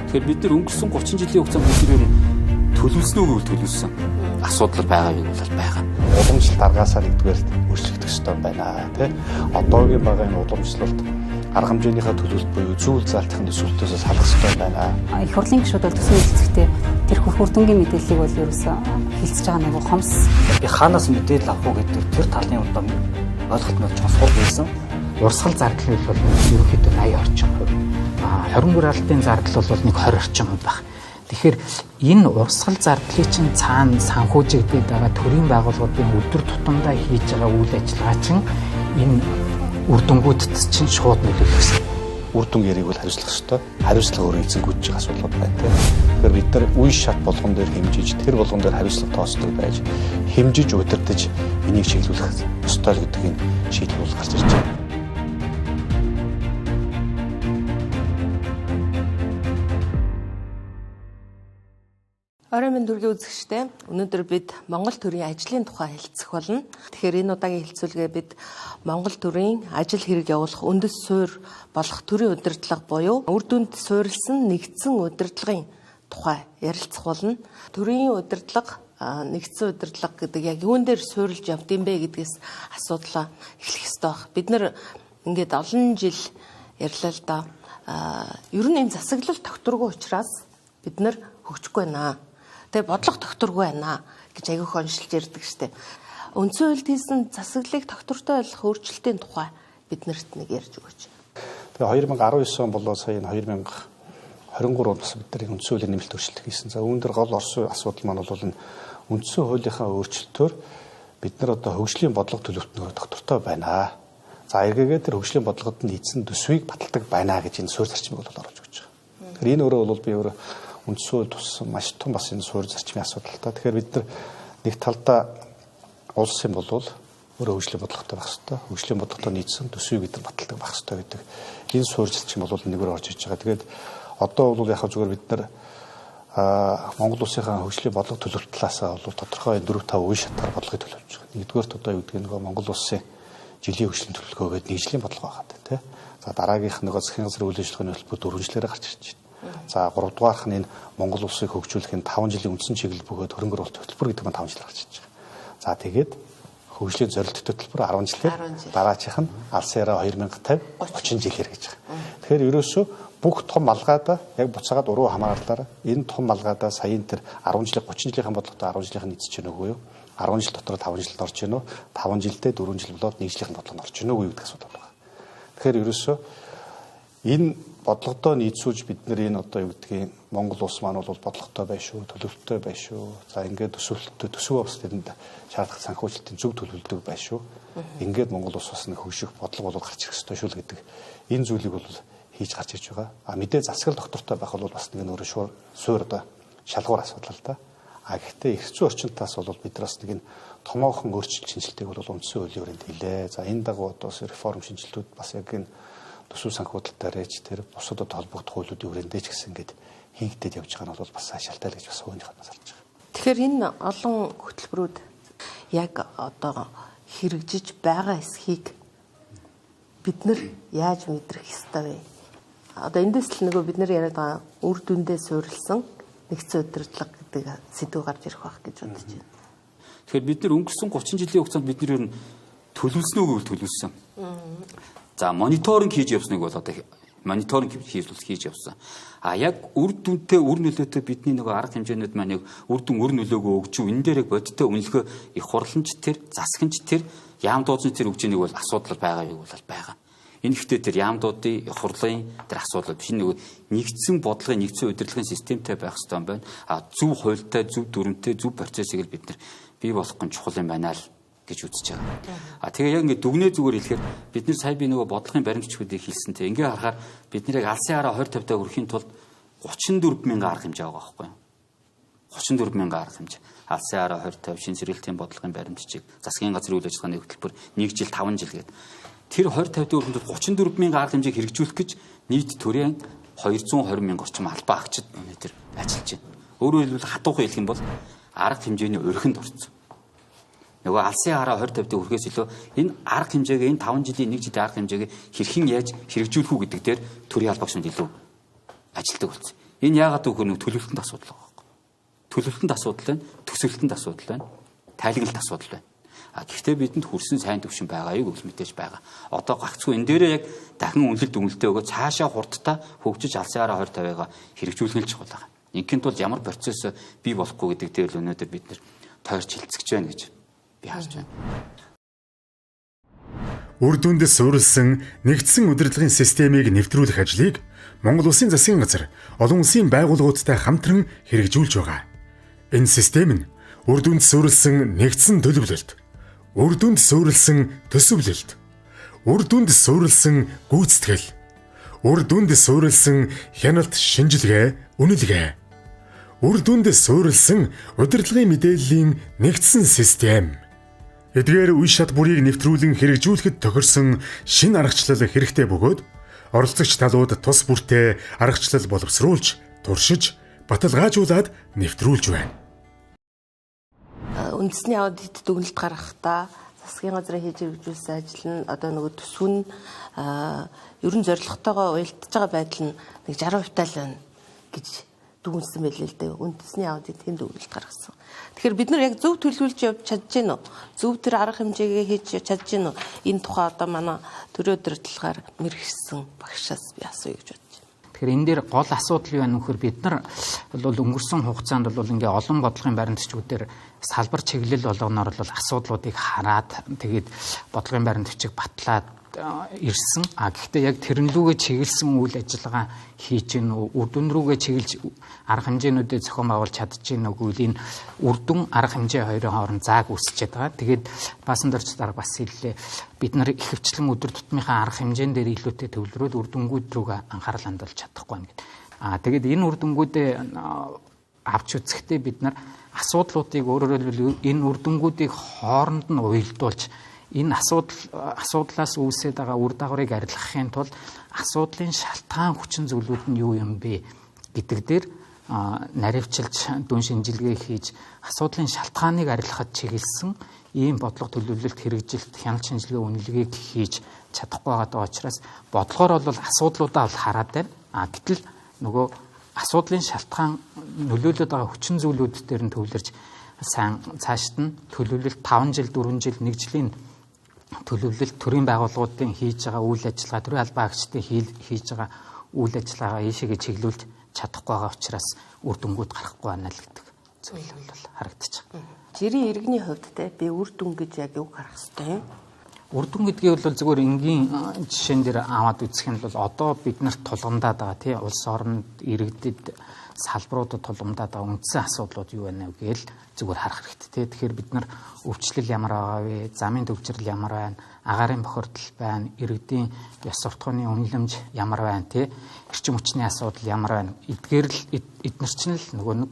Тэгэхээр бид нар өнгөрсөн 30 жилийн хугацаанд бид нар төлөвлөснөө гэвэл төлөвлөсөн. Асуудал байгаа юм бол байгаа. Уламжлалт аргаасаа нэгдүгээр өөрчлөгдөх ёстой байна тий. Одоогийн байгаа энэ уламжлалт арга хэмжээнийхээ төлөвлөлт буюу зүйл заалтын төсөвлөлтөөс салах ёстой байна. Их хурлын гишүүд бол төсвийн хэлцэгтээ тэр хүрдэнгийн мэдээллийг бол ерөөсөө хэлцэж байгаа нэг хомс. Би хаанаас мэдээлэл авах уу гэдэг тэр талын одоо ойлголт нь чосгол байсан. Урсгал зардлын бол ерөнхийдөө 80%. 24 алтын зардал бол нэг 20% байх. Тэгэхээр энэ урсгал зардлын чинь цаана санхүүжигдээд байгаа төрийн байгууллагуудын өдөр тутамдаа хийж байгаа үйл ажиллагаа чинь энэ үр дүнгуудад чинь шууд нөлөөлөх. Үр дүн яриг бол хариуцлах ёстой. Хариуцлага өөрөө эзэнгүүж байгаа асуудал байна тийм. Тэгэхээр бид нар үе шат болгон дээр хэмжиж, тэр болгон дээр хариуцлага тооцдог байж, хэмжиж удирдах энийг чиглүүлэх ёстой л гэдэг энэ шийдэл бол гарч ирж байна. Орой минь дүргийн үзэгчтэй. Өнөөдөр бид Монгол төрийн ажлын тухай хэлцэх болно. Тэгэхээр энэ удаагийн хэлцүүлгээ бид Монгол төрийн ажил хэрэг явуулах үндэс суурь болох төрийн удирдлага буюу үр дүнд суурилсан нэгдсэн удирдлагын тухай ярилцах болно. Төрийн удирдлага, нэгдсэн удирдлага гэдэг яг юун дээр суурилж явд юм бэ гэдгээс асуудлаа эхлэх ёстой баг. Бид нар ингээд олон жил ярьлаа л да. Ер нь энэ засаглал тогтворгүй учраас бид нар хөгжихгүй байна. Тэгээ бодлого тогтворгүй байна гэж аягүй хоншилж ярьдаг штеп. Үндсэн хуульд хийсэн засаглалыг тогтвортой болох өөрчлөлтийн тухай биднэрт нэг ярьж өгөөч. Тэгээ 2019 он болоо сая энэ 2023 онд бас бид нар үндсэн хуулийн нэмэлт өөрчлөлт хийсэн. За үүн дээр гол орсон асуудал маань бол энэ үндсэн хуулийнхаа өөрчлөлтөөр бид нар одоо хөгжлийн бодлого төлөвлөлтөөр тогтвортой байна. За эргээгээ тэр хөгжлийн бодлогод нь хийсэн төсвийг баталдаг байна гэж энэ суурь зарчмыг бол оруулж өгч байгаа. Тэгэхээр энэ өөрөө бол би өөрөө үндсэн хууль туссан маш том бас энэ суурь зарчмын асуудал та. Тэгэхээр бид нар нэг талдаа улс юм бол өөрөө хөгжлийн бодлоготой байх хэрэгтэй. Хөгжлийн бодлоготой нийцсэн төсвийг бид нар баталдаг байх хэрэгтэй гэдэг энэ суурь зарчим бол нэгөр орж иж байгаа. Тэгээд одоо бол яг зүгээр бид нар Монгол улсынхаа хөгжлийн бодлого төлөвлөлт талаасаа бол тодорхой 4-5 үе шатаар бодлогыг төлөвлөж байгаа. Нэгдүгээрт одоо юу гэдэг нэг Монгол улсын жилийн хөгжлийн төлөвлөгөө гэдэг нэгжлийн бодлого байгаа тийм. За дараагийнх нэг засгийн газрын үйл ажиллагааны хөтөлбөр 4 жилээр гарч ирж байна. За 3 дугаарх нь энэ Монгол улсыг хөгжүүлэх энэ 5 жилийн үндсэн чиглэл бөгөөд хөрөнгө оруулалт хөтөлбөр гэдэг нь 5 жил гарч ирж байгаа. За тэгээд хөгжлийн зорилттой хөтөлбөр 10 жилээр дараачих нь алсын яриа 2050 30 жилээр гэж байгаа. Тэгэхээр ерөөсөө бүх том малгайдаа яг буцаагаад уруу хамаарлаараа энэ том малгайдаа саяын тэр 10 жилийн 30 жилийн бодлоготой 10 жилийн нийцэж гэнэ үгүй юу? 10 жил дотор 5 жилд орж гэнэ үү? 5 жилдээ 4 жил болоод 1 жилийн бодлогод орж гэнэ үгүй гэдэг асуудал байна. Тэгэхээр ерөөсөө энэ бодлогодоо нийцүүлж бид нар энэ одоо юу гэдгийг Монгол улс маань бол бодлоготой байна шүү, төлөвлөлттэй байна шүү. За ингээд төсөвлөлтөд төсөв бас тэрэнд шаардлагатай санхүүжилтийн зөв төлөвлөдөг байна шүү. Ингээд Монгол улс бас нэг хөгжих бодлого бол гарч ирэх ёстой шүү л гэдэг энэ зүйлийг бол хийж гарч ирж байгаа. Мэдээ засаглал доктортой байх бол бас нэг нөр суурь одоо шалгуур асуудал л да. Гэхдээ эрх зүйн орчинтаас бол бидраас нэг энэ томоохон өөрчлөлт шинжилгээг бол үндсэн хуулийн хүрээнд хийлээ. За энэ дагуу одоо реформ шинжилтүүд бас яг энэ төсөв санхүүжилтээрч тэр бусад холбогдох хуулиудын хүрээндээ ч гэсэн ингээд хийгдээд явж байгаа нь бол бас шалтгаал гэж бас хөөнийхөөс харж байгаа. Тэгэхээр энэ олон хөтөлбөрүүд яг одоо хэрэгжиж байгаа эсхийг бид нар яаж мэдрэх ёстой вэ? Одоо эндээс л нөгөө бид нар яриад байгаа үр дүндээ суурилсан нэгдсэн удирдлага гэдэг сэдв гарч ирэх байх гэж бодож байна. Тэгэхээр бид нар өнгөрсөн 30 жилийн хугацаанд бид нар ер нь төлөвлөснөө гэвэл төлөвлөсөн. За мониторинг хийж явсныг бол одоо мониторинг хийж явсан. Яг үр дүнтэй үр нөлөөтэй бидний нөгөө арга хэмжээнүүд маань яг үр дүн үр нөлөөгөө өгч энэ дээр яг бодиттой үнэлэхөө их хурланч тэр засагч тэр яам дууцны тэр өгч нэг бол асуудал байгаа юу бол байгаа. Энэ ихтэй тэр яамдуудын хурлын тэр асуудал биш нөгөө нэгдсэн бодлогын нэгдсэн удирдлагын системтэй байх хэрэгтэй юм байна. Зөв хуультай, зөв дүрмтэй, зөв процессыг л бид нар бий болгох нь чухал юм байна л гэж үзэж байгаа. Тэгээ яг ингээд дүгнээ зүгээр хэлэхээр бид нар сая би нөгөө бодлогын баримтчдыг хэлсэнтэй. Ингээ харахаар бид нарыг алсын хараа 20 50-таа хүрэхийн тулд 34 мянган арга хэмжээ байгаа байхгүй юу? 34 мянган арга хэмжээ. Алсын хараа 20 50 шин сэргэлтийн бодлогын баримтчийг засгийн газрын үйл ажиллагааны хөтөлбөр 1 жил 5 жил гэдэг. Тэр 20 50 төгрөгөнд 34 мянган арга хэмжээг хэрэгжүүлэх гэж нийт төрийн 220 мянга орчим албан агчид өнөөдөр ажиллаж байна. Өөрөөр хэлбэл хатуухан хэлэх юм бол арга хэмжээний өрхөнд орсон. Нөгөө алсын хараа 20 50-д хүрэхээс илүү энэ арга хэмжээгээ энэ 5 жилийн 1 жилийн арга хэмжээгээ хэрхэн яаж хэрэгжүүлэх үү гэдэг дээр төрийн албаагчид илүү ажилтдаг болсон. Энэ яагаад гэвэл нэг төлөвлөлтөнд асуудал байгаа байхгүй. Төлөвлөлтөнд асуудал байна, төсөөлтөнд асуудал байна, тайлгалт асуудал байна. Гэхдээ бидэнд хүрсэн сайн төвшин байгаа юу гэж мэдээж байгаа. Одоо гагцгүй энэ дээрээ яг дахин үнэлэлт дүнэлтээ өгөө цаашаа хурдтай хөгжиж алсаараа 2050-аа хэрэгжүүлэх л чухал байгаа. Инként бол ямар процесс бий болохгүй гэдэг дээр л өнөөдөр бид нэр тойрч хилцэж байна гэж би харж байна. Үр дүндээ суурилсан нэгдсэн удирдлагын системийг нэвтрүүлэх ажлыг Монгол Улсын засгийн газар олон улсын байгууллагуудтай хамтран хэрэгжүүлж байгаа. Энэ систем нь үр дүнд суурилсан нэгдсэн төлөвлөлт, үр дүнд суурилсан төсөвлөлт, үр дүнд суурилсан гүйцэтгэл, үр дүнд суурилсан хяналт шинжилгээ, үнэлгээ, үр дүнд суурилсан удирдлагын мэдээллийн нэгдсэн систем. Эдгээр үе шат бүрийг нэвтрүүлэн хэрэгжүүлэхэд тохирсон шинэ аргачлал хэрэгтэй бөгөөд оролцогч талууд тус бүртээ аргачлал боловсруулж, туршиж, баталгаажуулаад нэвтрүүлж байна. Үндэсний аудит дүгнэлт гаргахдаа засгийн газрын хийж хэрэгжүүлсэн ажил нь одоо нөгөө төсвөн ерөн зорилготойгоо уялдаж байгаа байдал нь нэг 60% тал байна гэж дүгнэлсэн байлээ л дээ. Үндэсний аудит тэнд дүгнэлт гаргасан. Тэгэхээр бид нар яг зөв төлөвлөж явж чадж гин үү? Зөв тэр арга хэмжээгээ хийж чадж гин үү? Энэ тухай одоо манай төрийн удирдлагаар мэргэжсэн багшаас би асууя гэж бодож байна. Тэгэхээр энэ дээр гол асуудал юу вэ нөхөр бид нар бол өнгөрсөн хугацаанд бол ингээ олон бодлогын баримтчдүүдээр салбар чиглэл болгоноор бол асуудлуудыг хараад тэгээд бодлогын баримтчиг батлаад ирсэн. Гэхдээ яг тэрнлүүгээ чиглэсэн үйл ажиллагаа хийж гин үү? Үр дүн рүүгээ чиглэж арга хэмжээнүүдэд зохион байгуулж чадж гин үгүй энэ үр дүн арга хэмжээ хоёрын хооронд зааг үүсчихэд байгаа. Тэгээд баасан дорч дарга бас хэллээ. Бид нар ихэвчлэн өдөр тутмынхаа арга хэмжээн дээр илүүтэй төвлөрөөд үр дүнгууд рүүгээ анхаарал хандуулж чадахгүй байна гэдэг. Тэгээд энэ үр дүнгуудээ авч үзэхдээ бид нар асуудлуудыг өөрөөр хэлбэл энэ үр дүнгуудыг хооронд нь уялдуулж энэ асуудлаас үүсээд байгаа үр дагаврыг арилгахын тулд асуудлын шалтгаан хүчин зүйлүүд нь юу юм бэ гэдэг дээр наривчилж дүн шинжилгээ хийж асуудлын шалтгааныг арилгахад чиглэсэн ийм бодлого төлөвлөлт хэрэгжилт хяналт шинжилгээ үнэлгээг хийж чадахгүй байгаа учраас бодлогоор бол асуудлуудаа бол хараад байна. Гэтэл нөгөө асуудлын шалтгаан нөлөөлөд байгаа хүчин зүйлүүд дээр нь төвлөрж сайн цаашд нь төлөвлөлт 5 жил 4 жил 1 жилийн төлөвлөлт төрийн байгууллагуудын хийж байгаа үйл ажиллагаа төрийн албан агчдын хийж байгаа үйл ажиллагаагаа ийшээгээ чиглүүлж чадахгүй байгаа учраас үр дүнгууд гарахгүй байна л гэдэг зүйл бол харагдаж байгаа. Жирийн иргэний хувьд те би үр дүн гэж яг юу гарах хэвтэй юм? Үр дүн гэдгийг бол зүгээр энгийн жишээн дээр аваад үзэх нь бол одоо бид нарт тулгамдаад байгаа тий улс оронд иргэдэд салбаруудад тулгамдаад байгаа үндсэн асуудлууд юу байна вэ гэвэл зүгээр харах хэрэгтэй тий. Тэгэхээр бид нар өвчлөл ямар байгаа вэ? Замын төвчрөл ямар байна? Агаарын бохирдол байна? Иргэдийн ёс суртахууны үнэлэмж ямар байна тий? Эрчим хүчний асуудал ямар байна? Эдгээр л эдгээр чинь л нөгөө нэг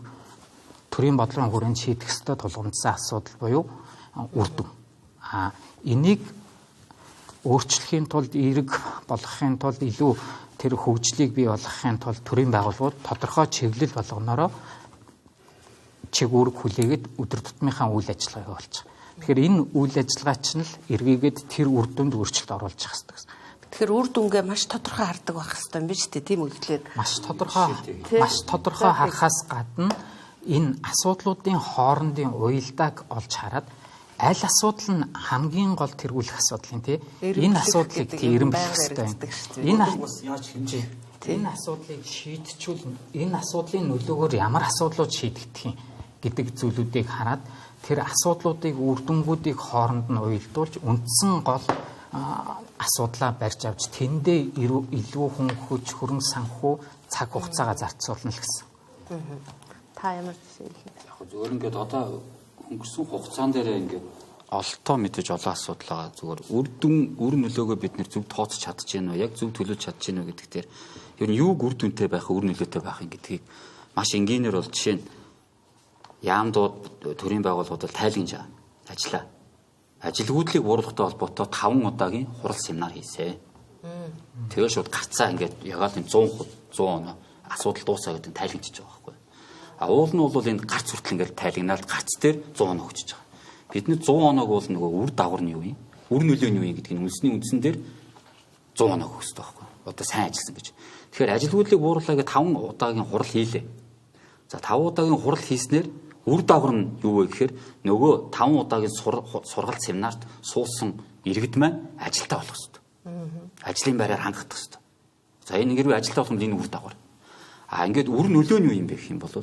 төрийн бодлогын хүрээнд шийдэх ёстой тулгамдсан асуудал буюу үр дүн. Энийг өөрчлөхийн тулд эерэг болгохын тулд илүү тэр хөгжлийг бий болгохын тулд төрийн байгууллагууд тодорхой чиглэл болгоноороо чиг үүрэг хүлээгээд өдөр тутмынхаа үйл ажиллагааг болж байгаа. Тэгэхээр энэ үйл ажиллагаа чинь л эргээгээд тэр үр дүнд өөрчлөлт оруулж явах хэрэгтэй гэсэн. Тэгэхээр үр дүнгээ маш тодорхой хардаг байх хэрэгтэй юм биш үү тийм үү гэхлээр маш тодорхой харахаас гадна энэ асуудлуудын хоорондын уялдааг олж хараад аль асуудал нь хамгийн гол тэргүүлэх асуудал юм тий. Энэ асуудлыг эренбэх хэрэгтэй. Энэ асуудлыг шийдчихвэл энэ асуудлын нөлөөгөөр ямар асуудлууд шийдэгдэх юм гэдэг зүйлүүдийг хараад тэр асуудлуудыг үр дүнгуудыг хооронд нь уялдуулж үндсэн гол асуудлаа барьж авч тэндээ илүү хөнгөж хөрөнгө санхүү цаг хугацаагаа зарцуулна л гэсэн. Та ямар жишээ хэлнэ? Яг зөвөр ингээд одоо өнгөрсөн хугацаан дээр ингээд олтоо мэдээж олон асуудал байгаа. Зүгээр үр нөлөөгөө бид нэр зөв тооцож чадж гэнэ үү? Яг зөв төлөж чадж гэнэ үү гэдэг дээр ер нь юуг үр дүнтэй байх, үр нөлөөтэй байх юм гэдгийг маш энгийнээр бол жишээ нь яамдууд төрийн байгууллагууд тайлгнаж ажиллаа. Ажилгүйдлийг бууруулахтай холбоотой 5 удаагийн хурал семинар хийсэ. Тэгээ шууд гарцаа ингээд ягаад энэ 100 оноо асуудал дуусаа гэдэг тайлгнаж байгаа байхгүй. Уул нь бол энэ гарц хүртэл ингээд тайлгнаад гарц дээр 100 оноо өгч байгаа. Бидний 100 оноог бол нөгөө үр дагавар нь юу юм? Үр нөлөө нь юу юм гэдгийг үндэсний үндсэн дээр 100 оноог өгөх хэрэгтэй байхгүй. одоо сайн ажилласан гэж. Тэгэхээр ажилгүйдлийг бууруулаа гэж 5 удаагийн хурал хийлээ. За 5 удаагийн хурал хийснээр үр дагавар нь юу вэ гэхээр нөгөө 5 удаагийн сургалт семинарт суусан иргэд маань ажилтаа болох хэрэгтэй. Ажлын байраар хангагдах хэрэгтэй. За энэ хэрвээ ажилтаа болох нь энэ үр дагавар. Ингээд үр нөлөө нь юу юм бэ гэх юм бол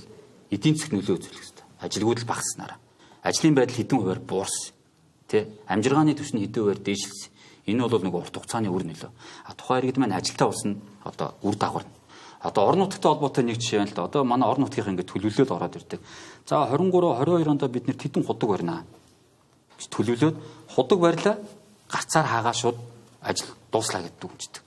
эдийн засаг нөлөө үзүүлэх хэрэгтэй. Ажилгүйдэл багаснараа. Ажлын байдал хэдэн хувиар буурсан. Тэ амжиргааны түвшний хэдэн хувиар дээшилсэн. Энэ бол нөгөө урт хугацааны үр нөлөө. Тухайн иргэд маань ажилтаа болсон одоо үр дагавар. Одоо орон нутгтай холбоотой нэг жишээ байна л да. Одоо манай орон нутгийнх ингээд төлөвлөлөд ороод ирдэг. За 23 22 онд бид нэр тэдэн худаг барина. Төлөвлөөд худаг барьлаа гарцаар хаагаа шууд ажил дууслаа гэдэг үгчдэг.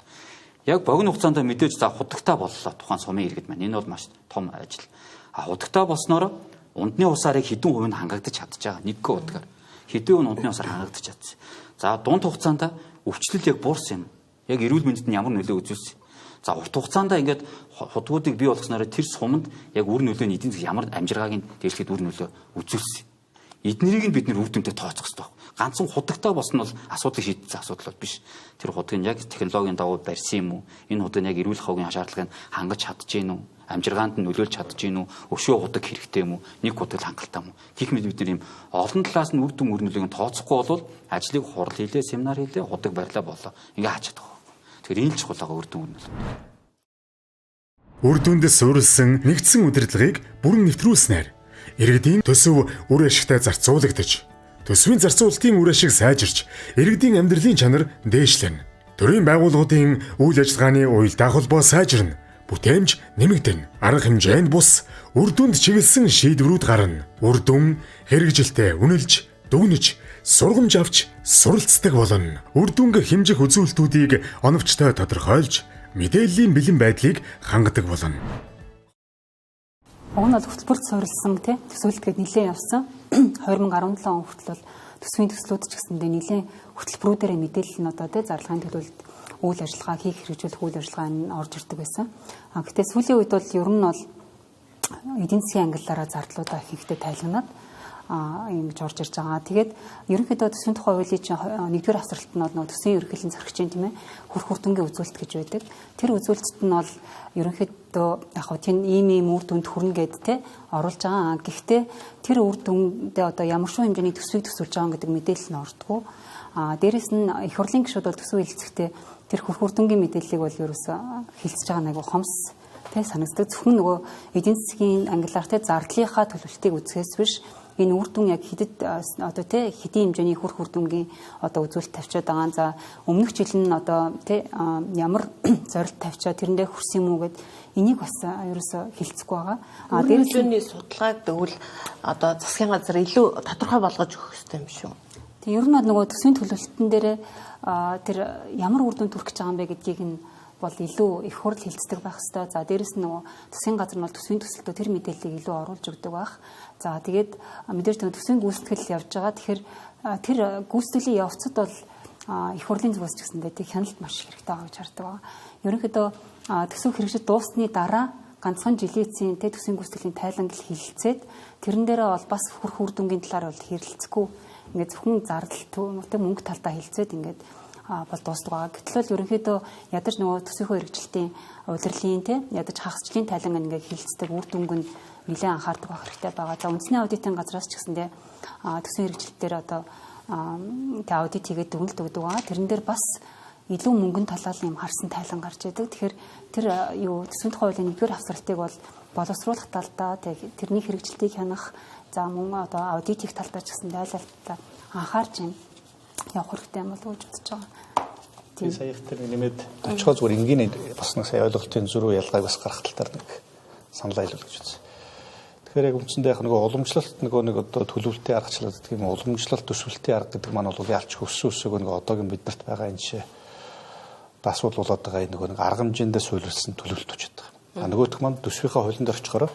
Яг богино хугацаанд мэдээж за худагтаа боллоо тухайн сумын иргэд маань. Энэ бол маш том ажил. Худагтаа болсноор ундны усаарыг хэдэн хувь нь хангагдаж чадчих байгаа. Нэг удаагаар хэдэн хувь ундны усаар хангагдаж чадсан. За дунд хугацаанд өвчлөл яг буурсан юм. Яг эрүүл мэндэд нь ямар нөлөө үзүүлсэн. За урт хугацаанд ингээд худгуудыг бий болгосноор тэр суманд яг үр нөлөө нь эдийн засаг ямар амжиргааг нь дээшлэхэд үр нөлөө үзүүлсэн. Эднэрийг нь бид нэр үр дүнтэй тооцох хэрэгтэй. Ганцхан худагтаа болсон бол асуудлыг шийдсэн асуудал бол биш. Тэр худгийг яг технологийн дагуу барьсан юм уу? Энэ худыг яг эрүүл хавгийн шаардлагыг хангаж чадчихээн үү? Амжиргаанд нь нөлөөлж чадчихээн үү? Өшөө худаг хэрэгтэй юм уу? Нэг худаг хангалттай юм уу? Гэх мэт бид нар ийм олон талаас нь үр дүн үр нөлөөг тооцохгүй бол ажлыг хурал хийлээ, семинар хийлээ, худаг барьлаа болоо. Ингээ хаач чадах. Тэгэхээр энэ л чухал байгаа үр дүн үр нөлөө. Үр дүндээ суурилсан нэгдсэн удирдлагыг бүрэн нэвтрүүлснээр иргэдийн төсөв үр ашигтай зарцуулагдаж, төсвийн зарцуулалтын үр ашиг сайжирч, иргэдийн амьдралын чанар дээшлэнэ. Төрийн байгууллагуудын үйл ажиллагааны уялдаа холбоо сайжирна, бүтээмж нэмэгдэнэ. Арга хэмжээнд бус үр дүнд чиглэсэн шийдвэрүүд гарна. Үр дүн хэрэгжилтэд үнэлж, дүгнэж, сургамж авч суралцдаг болно. Үр дүнг хэмжих үзүүлэлтүүдийг оновчтой тодорхойлж, мэдээллийн бэлэн байдлыг хангадаг болно. Уг нь бол хөтөлбөрт суурилсан төсөөлөлтгээд нэлээд явсан. 2017 он хүртэл бол төсвийн төслүүд ч гэсэндээ нэлээд хөтөлбөрүүдээр мэдээлэл нь одоо зарлагын төлөвлөлт үйл ажиллагаа хийх хэрэгжүүлэх үйл ажиллагаа нь орж ирдэг байсан. Гэхдээ сүүлийн үед бол ер нь бол эдийн засгийн ангиллаараа зардлуудаа ихэнхдээ тайлгнаад ингэж орж ирж байгаа. Тэгээд ерөнхийдөө төсвийн тухай хуулийн чинь 1-р хавцралт нь бол нөгөө төсвийн ерөнхийллийн зарагчийн тийм ээ хөрх хүртэнгийн үзүүлэлт гэж байдаг. Тэр үзүүлэлтд нь бол ерөнхийдөө яг хөө тийм ийм үр дүнд хүрнэ гэд те оруулж байгаа. Гэхдээ тэр үр дүндээ одоо ямар шоу хэмжээний төсвийг төсөлж байгаа гэдэг мэдээлэл нь ордгоо. Дээрэс нь их хурлын гишүүд бол төсөв хэлцэхдээ тэр хөрх хүртэнгийн мэдээллийг бол ерөөсөө хэлцэж байгаа нэг хомс те санагддаг. Зөвхөн нөгөө эдийн засгийн ангиллаар те зардлынхаа төлөвлөлтийг үзэхээс биш энэ үр дүн яг хэдэд одоо тий хэдийн хэмжээний хөрх хүрдүнгийн одоо үзүүлэлт тавьчаад байгаа. За өмнөх жил нь одоо тий ямар зорилт тавьчаа тэрэндээ хүрсэн юм уу гэд энийг бас ерөөсө хэлцэхгүй байгаа. Дээрсний судалгааг тэгвэл одоо засгийн газар илүү тодорхой болгож өгөх хэрэгтэй юм шүү. Тэг ер нь нөгөө төсвийн төлөвлөлтөн дээр тэр ямар үр дүн төрөх гэж байгаа юм бэ гэдгийг нь бол илүү их хурл хилцдэг байх хэвээр. За дээрэс нь нөгөө төсвийн газар нь бол төсвийн төсөлтөө тэр мэдээллийг илүү оруулж өгдөг байх. За тэгээд мэдээж төсвийн гүйцэтгэл явж байгаа. Тэгэхээр тэр гүйцэтгэлийн явцад бол их хурлын зүгээс ч гэсэндээ тэг хяналт маш хэрэгтэй байгаа гэж хардаг байгаа. Ерөнхийдөө төсөв хэрэгжил дуусны дараа ганцхан жилийн эцсийн төсвийн гүйцэтгэлийн тайлангал хилцээд тэрэн дээрээ бол бас хөрх үр дүнгийн талаар бол хэрэлцэхгүй ингээд зөвхөн зардал мөнгө талдаа хилцээд ингээд бол дуустдаг байгаа. Гэтэл бол ерөнхийдөө ядаж нөгөө төсвийнхөө хэрэгжилтийн удирдлын ядаж хагасчлалын тайлан ингээд хилцдэг үр дүнг нь нэлээд анхаардаг байх хэрэгтэй байгаа. За үндэсний аудитын газраас ч гэсэндээ төсвийн хэрэгжилтээр одоо аудит хийгээд дүгнэлт өгдөг байгаа. Тэрэн дээр бас илүү мөнгөнд талаар юм харсан тайлан гарч идэг. Тэгэхээр тэр төсвийн тухай хуулийн 1-р хавцралтыг бол боловсруулах талдаа тэрний хэрэгжилтийг хянах за мөн одоо аудит хийх талдаа ч гэсэндээ айл алдаа анхаарч юм явах хэрэгтэй юм болов уу гэж бодож байгаа. Тийм сая их тэр нэмээд очихоо зүгээр энгийн бас нэг сая ойлголтын зөрүү ялгааг бас гарах тал дээр нэг санал айлуул гэж үзсэн. Тэгэхээр яг үндсэндээ яг нөгөө уламжлалт нэг одоо төлөвлөлтийн аргачлал гэдэг юм уламжлалт төсвөлтийн арга гэдэг маань бол ялч өссөн өсөөгөө нөгөө одоогийн биднэрт байгаа энэ жишээ бас болоод байгаа нэг арга хэмжээндээ суйлуулсан төлөвлөлт учид байгаа. Нөгөөх маань төсвийнхаа хуулинд орчхороо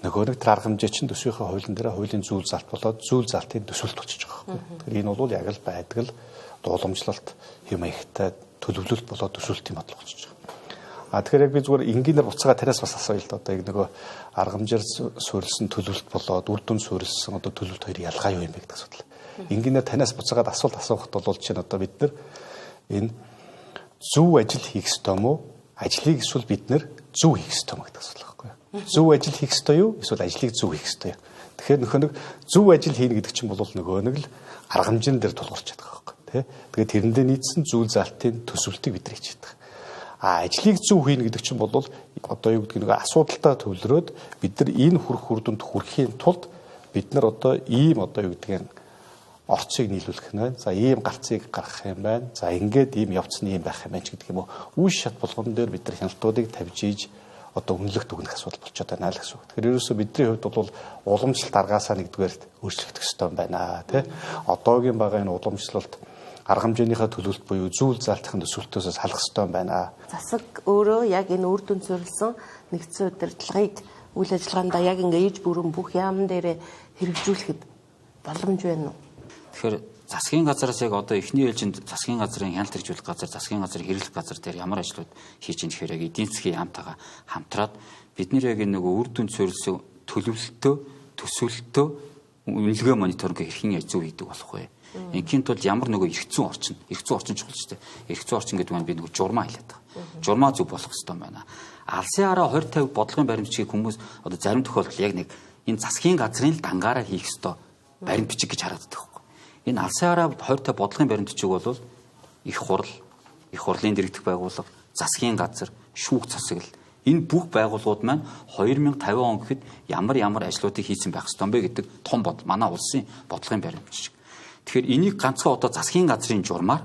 нөгөө нэг тэр арга хэмжээ чинь төсвийнхаа хуулийн дээр хуулийн зүйл залт болоод зүйл залтын төсвөлт очиж байгаа байхгүй. Тэгэхээр энэ бол яг л байдаг л дууламжлалт хэм маягтай төлөвлөлт болоод төсвөлт юм бодлого очиж байгаа. Тэгэхээр яг би зүгээр энгийнээр буцаага тараас бас асууя л да. Одоо яг нөгөө арга хэмжээр суурилсан төлөвлөлт болоод үр дүн суурилсан одоо төлөвлөлт хоёрын ялгаа юу юм бэ гэдэг асуудал. Энгийнээр танаас буцаагаад асуулт асуухад бол чинь одоо бид нар энэ зөв ажил хийх ёстой мó ажлыг эсвэл бид нэр зөв хийх ёстой мó гэдэг асуулт байхгүй юу? Зөв ажил хийх ёстой юу? Эсвэл ажлыг зөв хийх ёстой юу? Тэгэхээр нөхөр нэг зөв ажил хийнэ гэдэг чинь бол нөгөө нэг л арга хэмжээнд дээр тулгуурч чадах байхгүй тий. Тэгээд тэрэндээ нийцсэн зүйл залтын төсвөлтийг бид нар хийж чадах. Ажлыг зөв хийнэ гэдэг чинь бол одоо юу гэдэг нэг асуудалтай төвлөрөөд бид нар энэ үр дүнд хүрэхийн тулд бид нар одоо ийм одоо юу гэдэг нь орцыг нийлүүлэх нь байна. За ийм гарцыг гаргах юм байна. За ингээд ийм явц нь ийм байх юм байна ч гэдэг юм уу. Үе шат болгон дээр бид нар хяналтуудыг тавьж ийж одоо үнэлэх дүгнэх асуудал болчиход байна л гэсэн үг. Тэгэхээр ерөөсөө бидний хувьд бол уламжлалт аргаасаа нэгдүгээр өөрчлөгдөх ёстой юм байна тий. Одоогийн байгаа энэ уламжлалт арга хэмжээнийхээ төлөвлөлт буюу зүйл залтын төсвөлтөөс салах ёстой юм байна. Засаг өөрөө яг энэ үр дүнд суурилсан нэгдсэн удирдлагыг үйл ажиллагаандаа яг ингээд ээж бүрэн бүх яамн дээрээ хэрэгжүүлэхэд боломж байна уу? Тэгэхээр засгийн газараас яг одоо эхний ээлжинд засгийн газрын хяналт хэрэгжүүлэх газар, засгийн газрын хэрэглэх газар дээр ямар ажлууд хийж ин гэхээр яг эдийн засгийн яамтайгаа хамтраад бид нэр яг нөгөө үр дүнд суурилсан төлөвлөлтөө, төсвөлтөө үнэлгээ мониторинг хэрхэн зөв хийдэг болох вэ? Инхийн тулд ямар нөгөө эргэцэн орчин чухал шүү дээ. Эргэцэн орчин гэдэг нь би нөгөө журмаа хэлээд байгаа. Журмаа зөв болох хэрэгтэй байна. Алсын хараа 20-50 бодлогын баримтчийг хүмүүс одоо зарим тохиолдолд яг нэг энэ засгийн газрын л дангаараа хийх ёстой баримт бичиг гэж харагддаг байхгүй. Энэ алсын хараа 20-50 бодлогын баримтчиг бол их хурлын дэргэдэх байгууллага, засгийн газар, шүүх засаглал энэ бүх байгууллагууд маань 2050 он гэхэд ямар ажлуудыг хийсэн байх ёстой юм бэ гэдэг том манай улсын бодлогын баримтчиг. Тэгэхээр энийг ганцхан одоо засгийн газрын журмаар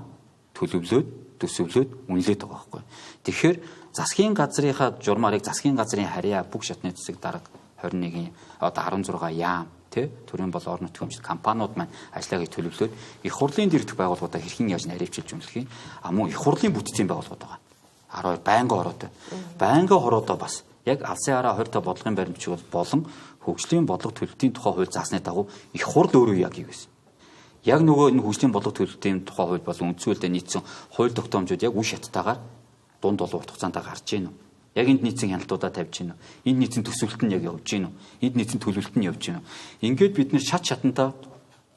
төлөвлөөд, төсөвлөөд үнэлээд байгаа байхгүй. Тэгэхээр засгийн газрынхаа журмаарыг засгийн газрын харьяа бүх шатны засаг дарга 21 одоо 16 яам тий төрийн бол орон нутгийн хэмжээнд компаниуд маань ажиллагааг төлөвлөөд их хурлын дэргэдэх байгууллагуудаа хэрхэн яаж наривчилж үнэлэх юм мөн их хурлын бүтцийн байгууллагууд байгаа. 12 байнгын хороодоо бас яг алсын хараа 20 та бодлогын баримтчиг болон хөгжлийн бодлого төлөвлөлтийн тухай хууль заасны дагуу их хурл өөрөө яг хийвэсэн. Яг нөгөө энэ хөгжлийн бодлого төлөвлөлтийн тухай хууль болон үндсэн хуулинд нийцсэн хууль тогтоомжууд яг үе шаттайгаар дунд болон урт хугацаанд гарч ийн үү? Яг энд нийцсэн хяналтуудаа тавьж ийн үү? Энд нийцсэн төсвөлт нь яг явж ийн үү? Энд нийцсэн төлөвлөлт нь явж ийн үү? Ингээд бид нэр шатантаа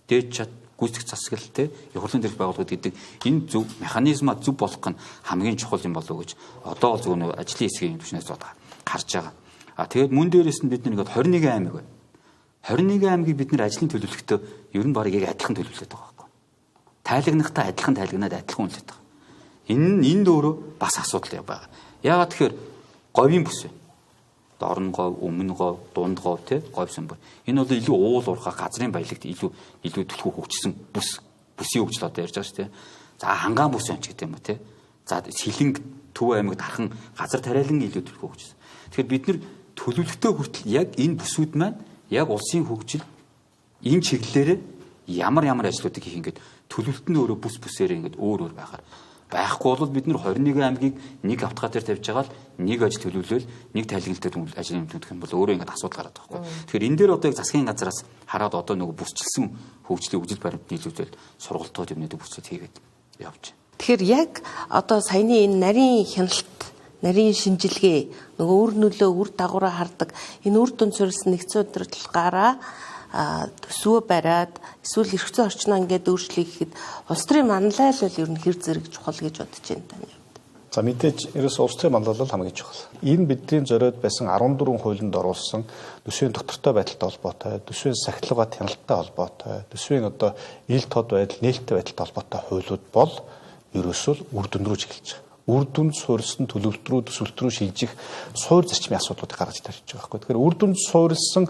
дээд чат гүйцэтгэх засаглал те их хурлын дэргэдэх байгууллагууд гэдэг энэ зөв механизмаа зөв болгох нь хамгийн чухал юм болов уу гэж одоо зөв нэг ажлын хэсгийн түвшнээс гарч байгаа. Тэгээд мөн дээрээс нь бид нэг 21 аймаг байна. 21 аймгийг бид нэр ажлын төлөвлөлтөд ер нь барыг яг адилхан төлөвлөд байгаа байхгүй. Тайлагнахтаа адилхан тайлагнаад адилхан үнэлээд байгаа. Энэ дөөрөө бас асуудал байгаа. Яагаад тэгэхээр говийн бүс байна. Дорн говь, өмнө говь, дунд говь тий говь сүмбэр. Энэ бол илүү уул уурхай газрын баялагт илүү түлхүү хөгжсөн бүсийн хөгжил одоо ярьж байгаа шүү тий. За хангаан бүс байна ч гэдэг юм уу тий. За Сэлэнг Төв аймагт хархан газар тариалан илүү түлхүү хөгжсөн. Тэгэхээр бид нэр төлөвлөлтөө хүртэл яг энэ бүсүүд маань яг улсын хөгжил энэ чиглэлээр ямар ажлуудыг хийх ингээд төлөвлөлт нь өөрөө бүсээр ингээд өөр байхаар байхгүй бол бид нар 21 аймгийг нэг автгаа дээр тавьж байгаа л нэг ажил төлөвлөл нэг тайлгналтад ажил нэмэгдэх юм бол өөрөө ингээд асуудал гараад байгаа байхгүй. Тэгэхээр энэ дээр одоо яг засгийн газраас хараад одоо нөгөө бүсчилсэн хөгжлийн үжил баримт нийлүүлэл сургалтууд юмнуудыг бүсэд хийгээд явж байна. Тэгэхээр яг одоо саяны энэ нарийн хяналт, нарийн шинжилгээ нөгөө үр нөлөө үр дагавраа хардаг энэ үр дүнд суурилсан нэгдсэн удирдлагаараа төсвөө бариад эсвэл эрхцэн орчноо ингээд өөрчлөе гэхэд улс төрийн манлайл бол ер нь хэр зэрэг чухал гэж бодож байна таны хувьд. За мэдээж ерөөс улс төрийн манлайлал хамгийн чухал. Энэ бидний зориод байсан 14 хуулинд оруулсан төсвийн доктортой байдалтай холбоотой, төсвийн сахилгын хяналттай холбоотой, төсвийн одоо ил тод байдал, нээлттэй байдалтай холбоотой хуулиуд бол ерөөсөө үр дүнд рүү чиглэж байгаа. Үр дүнд суурилсан төлөвлөлт рүү төсвөлт рүү шилжих суур зарчмын асуудлуудыг гаргаж тарьж байгаа байхгүй. Тэгэхээр үр дүнд суурилсан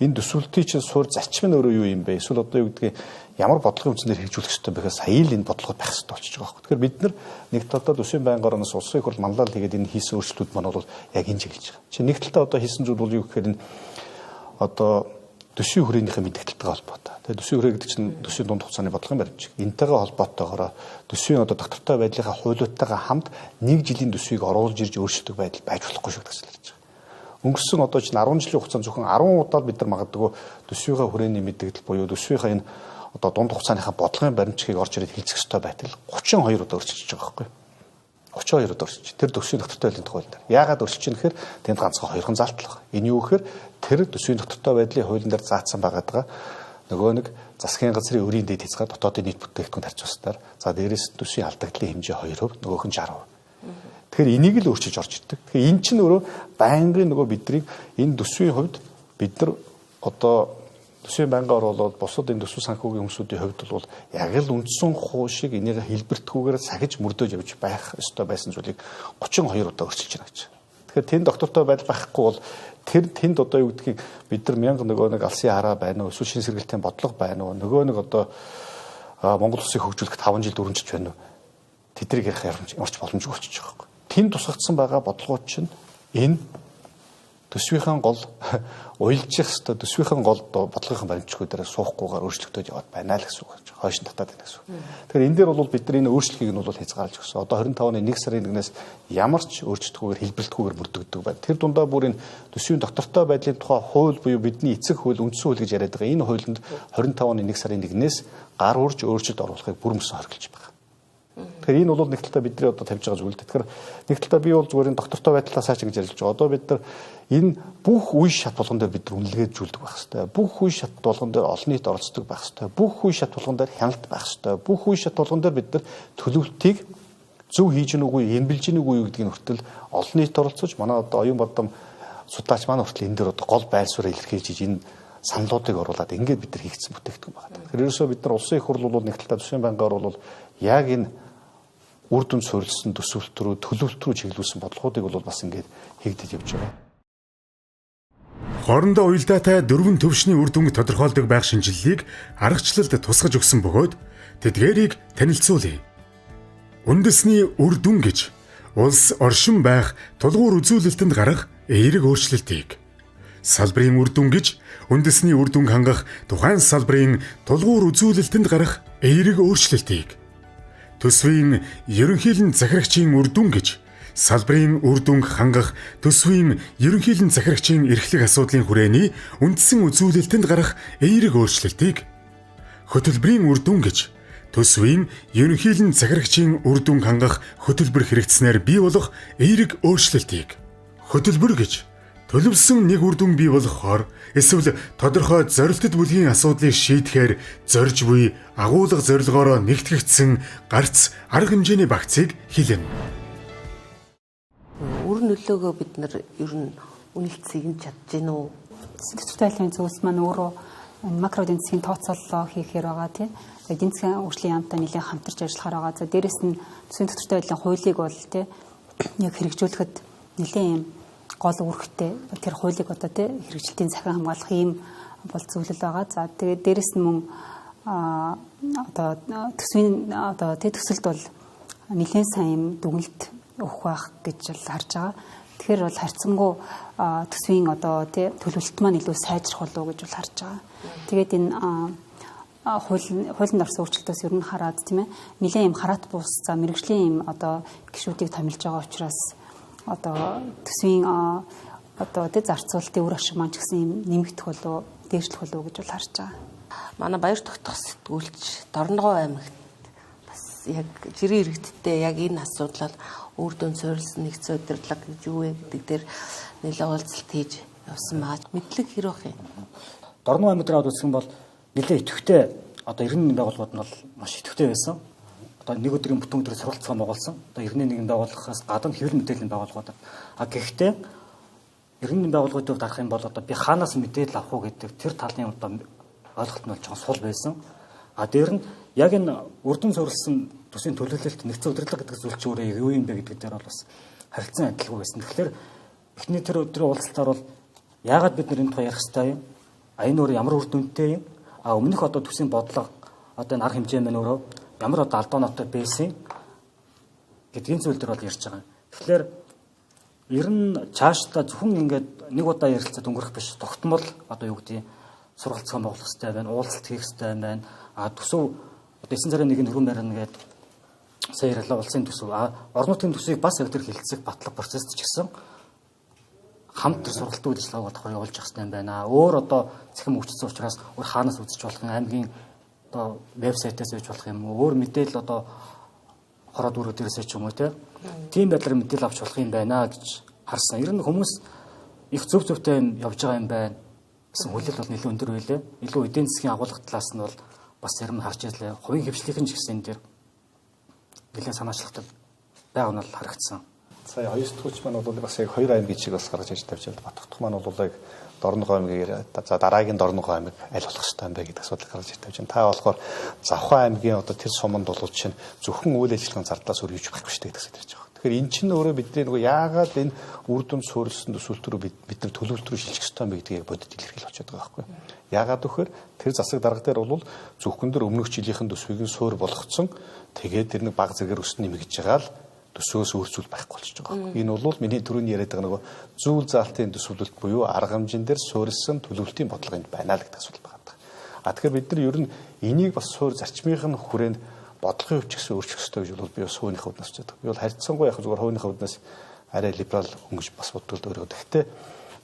энэ төсвөлтийн чинь суур зарчим нь өөрөө юу юм бэ? Эсвэл одоо юу гэдгийг ямар бодлогын үндсээр хэрэгжүүлэх ёстой бэ гэхээр сая л энэ бодлогод байх ёстой болчихж байгаа байхгүй. Тэгэхээр бид нар нэг талдаа төсвийн байнгын ороноос улсын их хурл манлайлал хийгээд энэ хийсэн өөрчлөлтүүд маань бол яг энэ чиглэж байгаа. Чи нэг талдаа одоо хийсэн зүйл бол юу гэхээр энэ одоо төсвийн хүрээнийхээ мэдээлэлтэй холбоотой. Тэгээ төсвийн хүрээ гэдэг чинь төсвийн дунд хугацааны бодлогын баримтчиг. Энтэйгээ холбоотойгоор төсвийн одоо доктортой байдлынхаа хуулиудтайгаа хамт нэг жилийн төсвийг оруулж ирж өөрчлөлтөг байдал байж болохгүй шүү гэж хэлж байгаа. Өнгөрсөн одоо чинь 10 жилийн хугацаанд зөвхөн 10 удаа бид нар магадгүй төсвийнхаа хүрээний мэдээлэл буюу төсвийнхаа энэ одоо дунд хугацааныхаа бодлогын баримтчгийг орж ирээд хэлцэх ёстой байтал 32 удаа өөрчилж байгаа байхгүй. 32 удаа өөрчилж. Тэр төсвийн доктортой байдлын тухай дээр. Яагаад өөрчилж чинь гэхээр тэнд ганцхан хоёрхан залтал байгаа. Энэ юу гэхээр тэр төсвийн доктортой байдлын хуулийн дээр заасан байгаа нөгөө нэг засгийн газрын өрийн дэд хязгаар дотоодын нийт бүтээгдэхүүн харьцуулсаар за дээрээс төсвийн алдагдлын хэмжээ 2%, нөгөөх нь 60%. Тэгэхээр энийг л өөрчилж орж ирдэг. Тэгэхээр эн чинь өөрөө байнгын нөгөө биднийг энэ төсвийн хувьд бид нар одоо төсвийн байнга оруулаад бусад энэ төсөв санхүүгийн хүмүүсийн хувьд бол яг л үндсэн хуушиг энийг хэлбэртгүүгээр сахиж мөрдөөж явж байх ёстой байсан зүйлийг 32 удаа өөрчилж байна гэж. Тэгэхээр тэнд доктортой байдал байхгүй бол тэнд одоо юу гэдгийг бид нар мянга нөгөө нэг алсын хараа байна уу, эсвэл шин сэргэлтийн бодлого байна уу, нөгөө нэг одоо Монгол улсыг хөгжүүлэх 5 жил дөрөнжиж байна уу. Тэдрийг ярих ямарч боломжгүй болчихж байгаа юм. Тэнд тусгагдсан байгаа бодлогууд чинь энэ төсвийнхэн гол уйлжих хэвээр төсвийнхэн гол бодлогын баримтчгүй дээр суухгүйгээр өөрчлөгдөж яваад байна л гэсэн үг. Хойш нь татаад байна гэсэн үг. Тэгэхээр энэ дээр бол бид нар энэ өөрчлөлийг нь бол хязгаарлаж өгсөн. Одоо 25 оны 1 сарын 1-ээс ямар ч өөрчлөлтгүйгээр хэлбэртгүйгээр мөрдөгдөг байна. Тэр дундаа бүр энэ төсвийн доктортой байдлын тухай хууль буюу бидний эцэг хууль, үндсэн хууль гэж яриад байгаа. Энэ хуулинд 25 оны 1 сарын 1-ээс гар урж өөрчлөлт оруулахыг бүр мөсөн хоригдж байгаа. Тэгэхээр энэ бол нэг талаа бидний одоо тавьж байгаа зүйл. Тэгэхээр нэг талаа би бол зүгээр энэ доктортой байдлаа сайч гэж ярьж байгаа. Одоо бид нар энэ бүх үе шат болгон дээр бид нар үнэлгээд зүйлдэг байх хэрэгтэй. Бүх үе шат болгон дээр олон нийт оролцдог байх хэрэгтэй. Бүх үе шат болгон дээр хяналт байх хэрэгтэй. Бүх үе шат болгон дээр бид нар төлөвлөлтийг зөв хийж гэнэ үгүй, эмбэлж гэнэ үгүй гэдгийг хүртэл олон нийт оролцож манай одоо оюун бадам судлаач маань хүртэл энэ дээр одоо гол байр суурь илэрхийлж энэ саналуудыг оруулаад ингээд бид нар хийгдсэн бүтээгдэхүүн байна. Тэгэхээр ерөөсөө бид нар улсын их хурл бол нэг талаа төсвийн банкаар бол яг энэ үр дүн суурилсан төсөвлөлт рүү төлөвлөлт рүү чиглүүлсэн бодлогуудыг бол бас ингээд хийгдэж явж байгаа. Хоорондоо уялдаатай дөрвөн төвшний үр дүнг тодорхойлдог байх шинжилгээг аргачлалд тусгаж өгсөн бөгөөд тэдгээрийг танилцуулъя. Үндэсний үр дүн гэж улс оршин байх тулгуур үзүүлэлтэнд гарах эерэг өөрчлөлтийг, салбарын үр дүн гэж үндэсний үр дүнг хангах тухайн салбарын тулгуур үзүүлэлтэнд гарах эерэг өөрчлөлтийг, төсвийн ерөнхийлөн захирагчийн үр дүн гэж салбарын үр дүнг хангах төсвийн ерөнхийлөн захирагчийн эрхлэх асуудлын хүрээний үндсэн үзүүлэлтэнд гарах эерэг өөрчлөлтийг, хөтөлбөрийн үр дүн гэж төсвийн ерөнхийлөн захирагчийн үр дүнг хангах хөтөлбөр хэрэгжснээр бий болох эерэг өөрчлөлтийг, хөтөлбөр гэж төлөвлөсөн нэг үр дүн бий болгохоор эсвэл тодорхой зорилттой бүлгийн асуудлыг шийдэхээр зорж буй агуулга зорилгоороо нэгтгэгдсэн гарц арга хэмжээний багцыг хэлнэ. Үр нөлөөгөө бид нар ер нь үнэлцгийг чадж гин үү? Сэдвчтэй айлын зүйлс маань өөрөө макро эдийн засгийн тооцооллоо хийхээр байгаа тийм. Эдийн засгийн үйлчлэгийн яамтай нэлээд хамтарч ажиллахаар байгаа. За дээрэс нь төсвийн төсвтэй айлын хуулийг бол тийм яг хэрэгжүүлэхэд нэлээд юм гол үүрэгтэй тэр хуулийг одоо тийм хэрэгжилтийн захин хамгаалах юм бол зөвлөл байгаа. За тэгээд дээрэс нь мөн одоо төсвийн одоо тийм төсөлд бол нэлээд сайн юм дүгнэлт өгөх байх гэж бол харж байгаа. Тэгэхээр бол харьцангуй төсвийн одоо тий төлөвлөлт маань илүү сайжрах болов уу гэж бол харж байгаа. Тэгээд энэ хуулинд орсон өөрчлөлтөөс ер нь хараад тийм ээ нэлээд юм хараат бус за мэрэгжлийн юм одоо гишүүдийг томилж байгаа учраас одоо төсвийн одоо тий зарцуулалтын үр ашиг маань ч гэсэн юм нэмэгдэх болов дээшлэх болов гэж бол харж байгаа. Манай баяр тогтоох сэтгүүлч Дорногов аймагт бас яг жирийн иргэдтэй яг энэ асуудлаар үр дүн суурилсан нэгдсэн удирдлага гэж юу вэ гэдэг дээр нэлээд уулзалт хийж явсан маа. Мэдлэг хэрэг юм. Дорногов аймаг дээр үзсэн бол нэлээд идэвхтэй одоо иргэн нэгэн байгууллагууд нь бол маш идэвхтэй байсан. Одоо нэг өдрийн бүтэн өдрөөр суралцсан байгуулсан. Одоо иргэний нэгэн байгууллагаас гадна хэвлэл мэдээллийн байгууллагууд. Гэхдээ иргэний байгууллагуудыг дарах юм бол одоо би хаанаас мэдээлэл авах уу гэдэг тэр талын одоо ойлголт нь бол жоохон сул байсан. Дээр нь яг энэ үр дүн суурилсан төсвийн төлөвлөлт нэгдсэн удирдлага гэдэг зүйл чинь өөрөө юу юм бэ гэдэг дээр бол бас харилцан адилгүй байсан. Тэгэхээр эхний тэр өдрийн уулзалтаар бол яагаад бид нар энэ тухай ярих хэрэгтэй юм? Энэ өөр ямар үр дүнтэй юм? Өмнөх одоо төсвийн бодлого одоо энэ арга хэмжээ маань өөрөө ямар одоо алдаанотой байсан гэдгийн зүйл дээр бол ярьж байгаа. Тэгэхээр ер нь цаашдаа зөвхөн ингээд нэг удаа ярилцаад өнгөрөх биш. Тогтмол одоо юу гэдэг сургалцсан болох хэрэгтэй байна, уулзалт хийх хэрэгтэй байна. Төсөв одоо 9 сарын 1-нд хөрөн барина гэдэг сая ярьлаа улсын төсөв. Орон нутгийн төсвийг бас яг тэр хилцэх батлах процесс ч гэсэн хамт тэр сургалтын үйл ажиллагааг бодохоор явуулж явах хэрэгтэй байна. Өөр одоо цахим хөгжсөн учраас өөр хаанаас үзэж болох юм, аймгийн одоо вебсайтаас үзэж болох юм, өөр мэдээлэл одоо хороод өрөө дээрээс ч юм уу тийм байдлаар мэдээлэл авч болох юм байна гэж харсан. Ер нь хүмүүс их зөв зөвтэй юм явж байгаа юм байна гэсэн хүлээл бол нэлээд өндөр байлээ. Илүү эдийн засгийн агуулга талаас нь бол бас зарим харж ирлээ. Хувийн хвшлийнхэн ч гэсэн энэ дээр нэлээд санаачлагтай байгаа нь бол харагдсан. Сая 2 сэтгүүлч маань бол бас яг 2 аймгийн чиг бас гаргаж иж тавьж байна. Батгах маань бол яг Дорногов аймгийн за дараагийн Дорногов аймаг аль болох хэвээр юм бэ гэдэг асуудал гаргаж иж тавьж байна. Та болохоор Завхан аймгийн одоо тэр суманд бол чинь зөвхөн үйл ажиллагааны зардлаас өөр юуч байхгүй шүү дээ гэсэн ярьж байгаа. Тэгэхээр эн чинь өөрөө бидний нөгөө яагаад энэ үр дүн суурилсан төсвөлтөөр бид нар төлөвлөлт рүү шилжих ёстой юм бэ гэдгийг бодит илэрхийлж очиад байгаа байхгүй. Яагаад вөхөр тэр засаг дарга дээр бол зөвхөн дөр өмнөх жилийнхэн төсвийг нь суур болгоцсон тэгээд тэр нэг баг зэрэгээр өснө нэмэгдэж байгаа л төсвөөс өөр зүйл байхгүй болчихж байгаа. Энэ бол миний түрүүний яриад байгаа нөгөө зүйл заалтын төсвөлөлт буюу арга хэмжээнд дээр суурилсан төлөвлөлтийн бодлогонд байна л гэдэг асуудал байгаа. Тэгэхээр бид нар ер нь энийг бас суур зарчмынхын хүрээнд бодлогын өвч гэсэн өөрчлөх ёстой гэж бол би бас хувийнхаа үднэс боддог. Би бол харьцангуй яг зүгээр хувийнхаа үднэс арай либерал өнгөж бас боддог өөрөө. Гэхдээ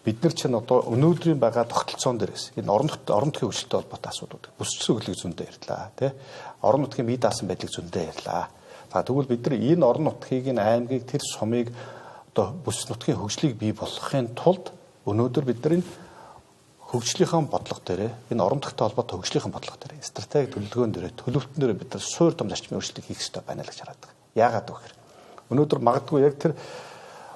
бид нар чинь одоо өнөөдрийн байгаа тогтолцоон дээрээс энэ орон нутгийн хөгжилтэй холбоотой асуудууд бүсчил өглөг зөндөө ярьлаа тий. Орон нутгийн бие даасан байдлыг зөндөө ярьлаа. За тэгвэл бид нар энэ орон нутгийг энэ аймгийг тэр сумыг одоо бүс нутгийн хөгжлийг бий болгохын тулд өнөөдөр бид нар энэ хөгжлийнхаа бодлого дээр энэ орон нутгийн холбоотой хөгжлийнхаа бодлого дээр стратеги төлөвлөгөөн дээр төлөвлөлтөн дээр бид нар суур том зарчмын өөрчлөлт хийх ёстой байна л гэж хараад байгаа. Яагаад вэ гэхээр өнөөдөр магадгүй яг тэр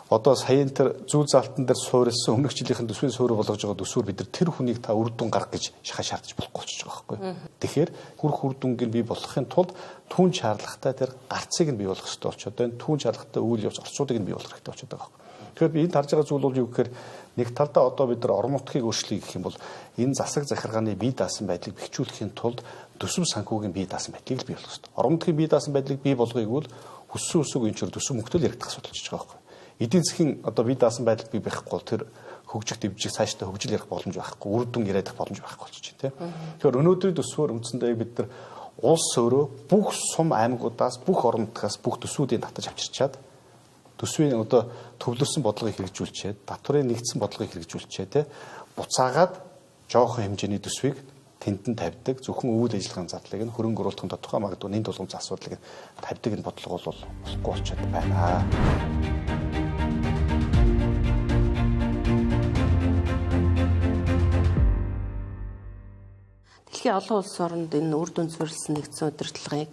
одоо саяын тэр зүйл заалтан дээр суурилсан өмнөх жилийнхэн төсвийн суурь болгож байгаа төсвөр бид нар тэр хүнийг та үр дүн гаргах гэж шахаж шаардаж болохгүй болчихж байгаа байхгүй. Тэгэхээр хүрх үр дүнгийг бий болгохын тулд түүн шаардлагатай тэр гарцыг нь бий болгох хэрэгтэй болчиход байна. Түүн шаардлагатай үйл явц орчуудыг нь бий болгох хэрэгтэй болчиход байгаа байхгүй. Тэгэхээр би энд харж байгаа зүйл бол юу гэхээр нэг талдаа одоо бид нар орон нутгийг өөрчлөе гэх юм бол энэ засаг захиргааны бие даасан байдлыг бэхжүүлэхийн тулд төсөв санхүүгийн бие даасан байдлыг бий болгох хэрэгтэй. Орон нутгийн бие даасан байдлыг бий болгоёг бол хүссэн үсэг энэ чөр төсөв мөнгөтөл яригдах асуудал болчихж байгаа байхгүй. Эдийн засгийн одоо бие даасан байдал бий байхгүй бол тэр хөгжих дэвжих цаашдаа хөгжил ярих боломж байхгүй, үр дүн яриадах боломж байхгүй болчих чинь тийм. Тэгэхээр өнөөдрийн төсвөр үндсэндээ бид нар улс өөрөө бүх сум аймагуудаас, бүх орон нутгаас бүх төсвүүдийг татаж авчирчаад төсвийн одоо төвлөрсөн бодлогыг хэрэгжүүлчихэд, татврын нэгдсэн бодлогыг хэрэгжүүлчихэд тийм буцаагаад жоохон хэмжээний төсвийг тентэн тавьдаг, зөвхөн үйл ажиллагааны зардлыг нь хөрөнгө оруулалтын тодорхой магадгүй нэн тулгымц асуудлыг тавьдаг энэ бодлого бол болохгүй болчиход байна. Дэлхийн олон улс оронд энэ үр дүн суурилсан нэгдсэн удирдлагыг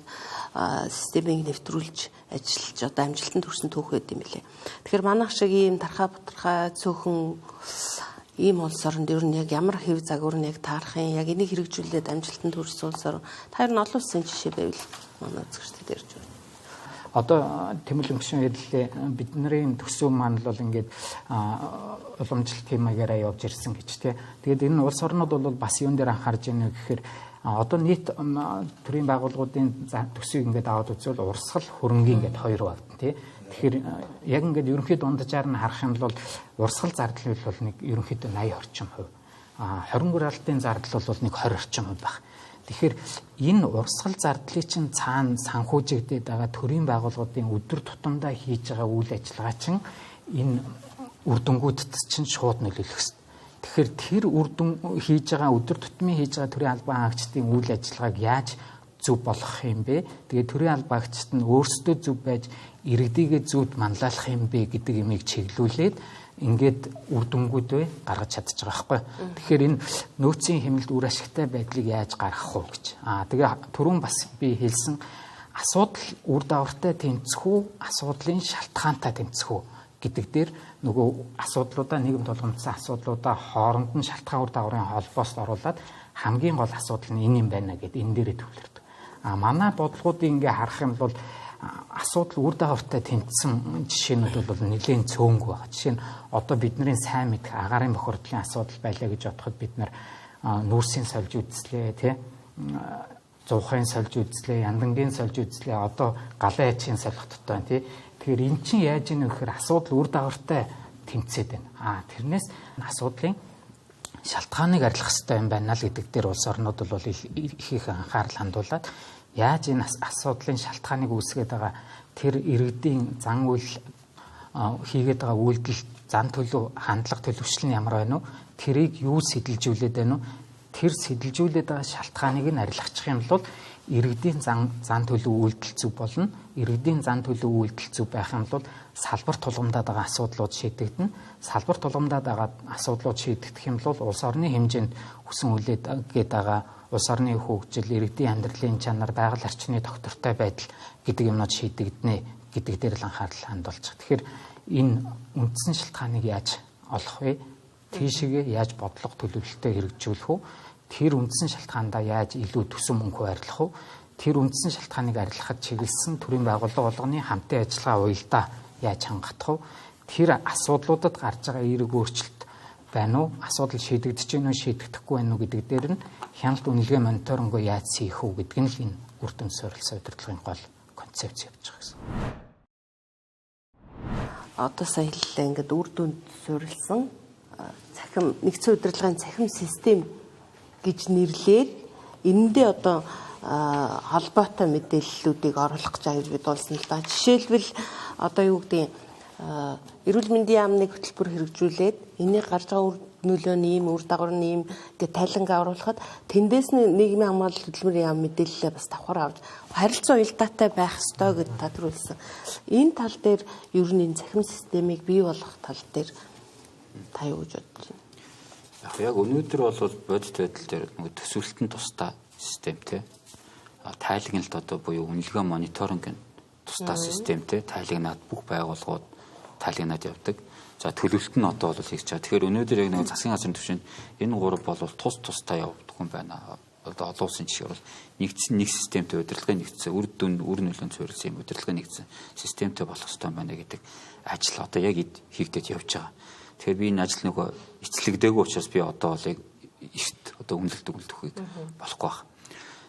системийг нэвтрүүлж ажиллаж одоо амжилтанд хүрсэн түүх байд юм лээ. Тэгэхээр манайх шиг ийм тархаа бутархаа цөөхөн ийм улс оронд ер нь яг ямар хэв загвар нь яг таарахын яг энийг хэрэгжүүлээд амжилтанд хүрсэн улс орн та ер нь олон улсын жишээ байвал манай үзэгчдэд ярьж байна. Одоо Тэмүүлэн гүшин хэллээ бидний төсөв маань бол ингээд уламжлалт хэмээгээр явж ирсэн гэж тий. Тэгээд энэ улс орнууд бол бас юун дээр анхаарж байна гэхээр одоо нийт төрийн байгууллагуудын төсвийг ингээд аваад үзвэл урсгал хөрөнгийн ингээд хоёр багтана тий. Тэгэхээр яг ингээд ерөнхий дунджаар нь харах юм бол урсгал зардал бол нэг ерөнхийдөө 80% 20 гуралтын зардал бол нэг 20% байх. Тэгэхээр энэ урсгал зардлыг чинь цаана санхүүжигдээд байгаа төрийн байгууллагуудын өдөр тутамдаа хийж байгаа үйл ажиллагаа чинь энэ үр дүнгуудад чинь шууд нөлөөлөх ёстой. Тэгэхээр тэр үр дүн хийж байгаа өдөр тутмын хийж байгаа төрийн албан хаагчдын үйл ажиллагааг яаж зөв болгох юм бэ? Тэгээд төрийн албан хаагчид нь өөрсдөө зөв байж иргэдийгээ зөвд манлайлах юм бэ гэдэг юмыг чиглүүлээд ингээд үр дүнгуудээ гаргаж чадчих байгаа байхгүй. Тэгэхээр энэ нөөцийн хэмнэлд үр ашигтай байдлыг яаж гаргах вэ гэж. Тэгээ түрүүн бас би хэлсэн асуудал үр дагавартай тэмцэх үү, асуудлын шалтгаантай тэмцэх үү гэдэг дээр нөгөө асуудлуудаа нийгэм тулгамдсан асуудлуудаа хооронд нь шалтгаан үр дагаврын холбоос оруулаад хамгийн гол асуудал нь энэ юм байна гэдээ энэ дээрээ төвлөрдөг. Манай бодлогуудыг ингээ харах юм бол асуудал үр дагавартай тэмцсэн жишээнүүд бол нэлээд цөөнгүй байна. Жишээ нь одоо бидний сайн мэдэх агаарын бохирдлын асуудал байлаа гэж бодоход бид нар нүүрсийн сольж үзлээ, тий, зуухын сольж үзлээ, яндангийн сольж үзлээ, одоо галын ачийн солих дотоо тий. Тэгэхээр эн чинь яаж ийм гэхээр асуудал үр дагавартай тэмцээд байна. Тэрнээс асуудлын шалтгааныг арилгах хэрэгтэй юм байна л гэдэг дээр улс орнууд бол их анхаарал хандуулад яаж энэ асуудлын шалтгааныг үүсгээд байгаа тэр иргэдийн зан үйл хийгээд байгаа үйлдэл зан төлөв хандлага төлөвшлөл нь ямар байна вэ? Тэрийг юу сэтэлжүүлээд байна вэ? Тэр сэтэлжүүлээд байгаа шалтгааныг нь арилгачих юм бол иргэдийн зан төлөв үйлдэл зөв болно. Иргэдийн зан төлөв үйлдэл зөв байх юм бол салбар тулгамдаад байгаа асуудлууд шийдэгдэнэ. Салбар тулгамдаад байгаа асуудлууд шийдэгдэх юм бол улс орны хэмжээнд хүсэн үлдээд байгаа улс орны хөгжил, иргэдийн амьдралын чанар, байгаль орчны тогтвортой байдал гэдэг юмнууд шийдэгдэнэ гэдэг дээр л анхаарал хандуулж байгаа. Тэгэхээр энэ үндсэн шалтгааныг яаж олох вэ? Тийшээ яаж бодлого төлөвлөлтөд хэрэгжүүлэх вэ? Тэр үндсэн шалтгаандаа яаж илүү төсөн мөнгө хуваарлах вэ? Тэр үндсэн шалтгааныг арилгахад чиглэсэн төрийн байгууллага болгоны хамтын ажиллагаа уялдаа яаж хангах вэ? Тэр асуудлуудад гарч байгаа эерэг өөрчлөлт байна уу? Асуудал шийдэгдэж байна уу, шийдэгдэхгүй байна уу гэдэг дээр нь хяналт үнэлгээ мониторингоо яаж хийх үү гэдэг нь л энэ үр дүн суурилсан удирдлагын гол концепц явж байгаа гэсэн. Одоо сая хэллээ ингээд үр дүнд суурилсан цахим нэгдсэн удирдлагын цахим систем гэж нэрлээд энэндээ одоо холбоотой мэдээллүүдийг оруулах гэж аяж бид болсон л да. Жишээлбэл одоо юу гэдэг эрүүл мэндийн яамны хөтөлбөр хэрэгжүүлээд энийг гарч байгаа үр нөлөөний ийм үр дагавар нь ийм гэж тайлангаа оруулахад тэндээс нь нийгмийн хамгаалалт хөтөлбөрийн яам мэдээлэлээ бас давхар авч харилцаа уялдаатай байх ёстой гэж тодруулсан. Энэ тал дээр ер нь энэ цахим системийг бий болгох тал дээр та юу гэж бодож байна? Яг өнөөдөр бол бодит байдал дээр нөгөө төсвөлтөнд тусдаа системтэй тайлагналт одоо буюу үнэлгээ мониторинг тусдаа системтэй тайлагнаад бүх байгууллагууд тайлагнаад явдаг. За төлөвлөлт нь одоо бол хийж байгаа. Тэгэхээр өнөөдөр яг нэг засгийн газрын түвшинд энэ гурав бол тусдаа явдаг юм байна. Одоо олон улсын жишээ бол нэгдсэн нэг системтэй удирдлагын нэгдсэн үр нөлөөнд суурилсан юм удирдлагын нэгдсэн системтэй болох хэрэгтэй байна гэдэг ажил одоо яг хийгдэж явж байгаа. Тэгэхээр би энэ ажил нөгөө эцлэгдээгүй учраас би одоо бол яг ихт одоо үнэлэлт өгөхийг болохгүй байна.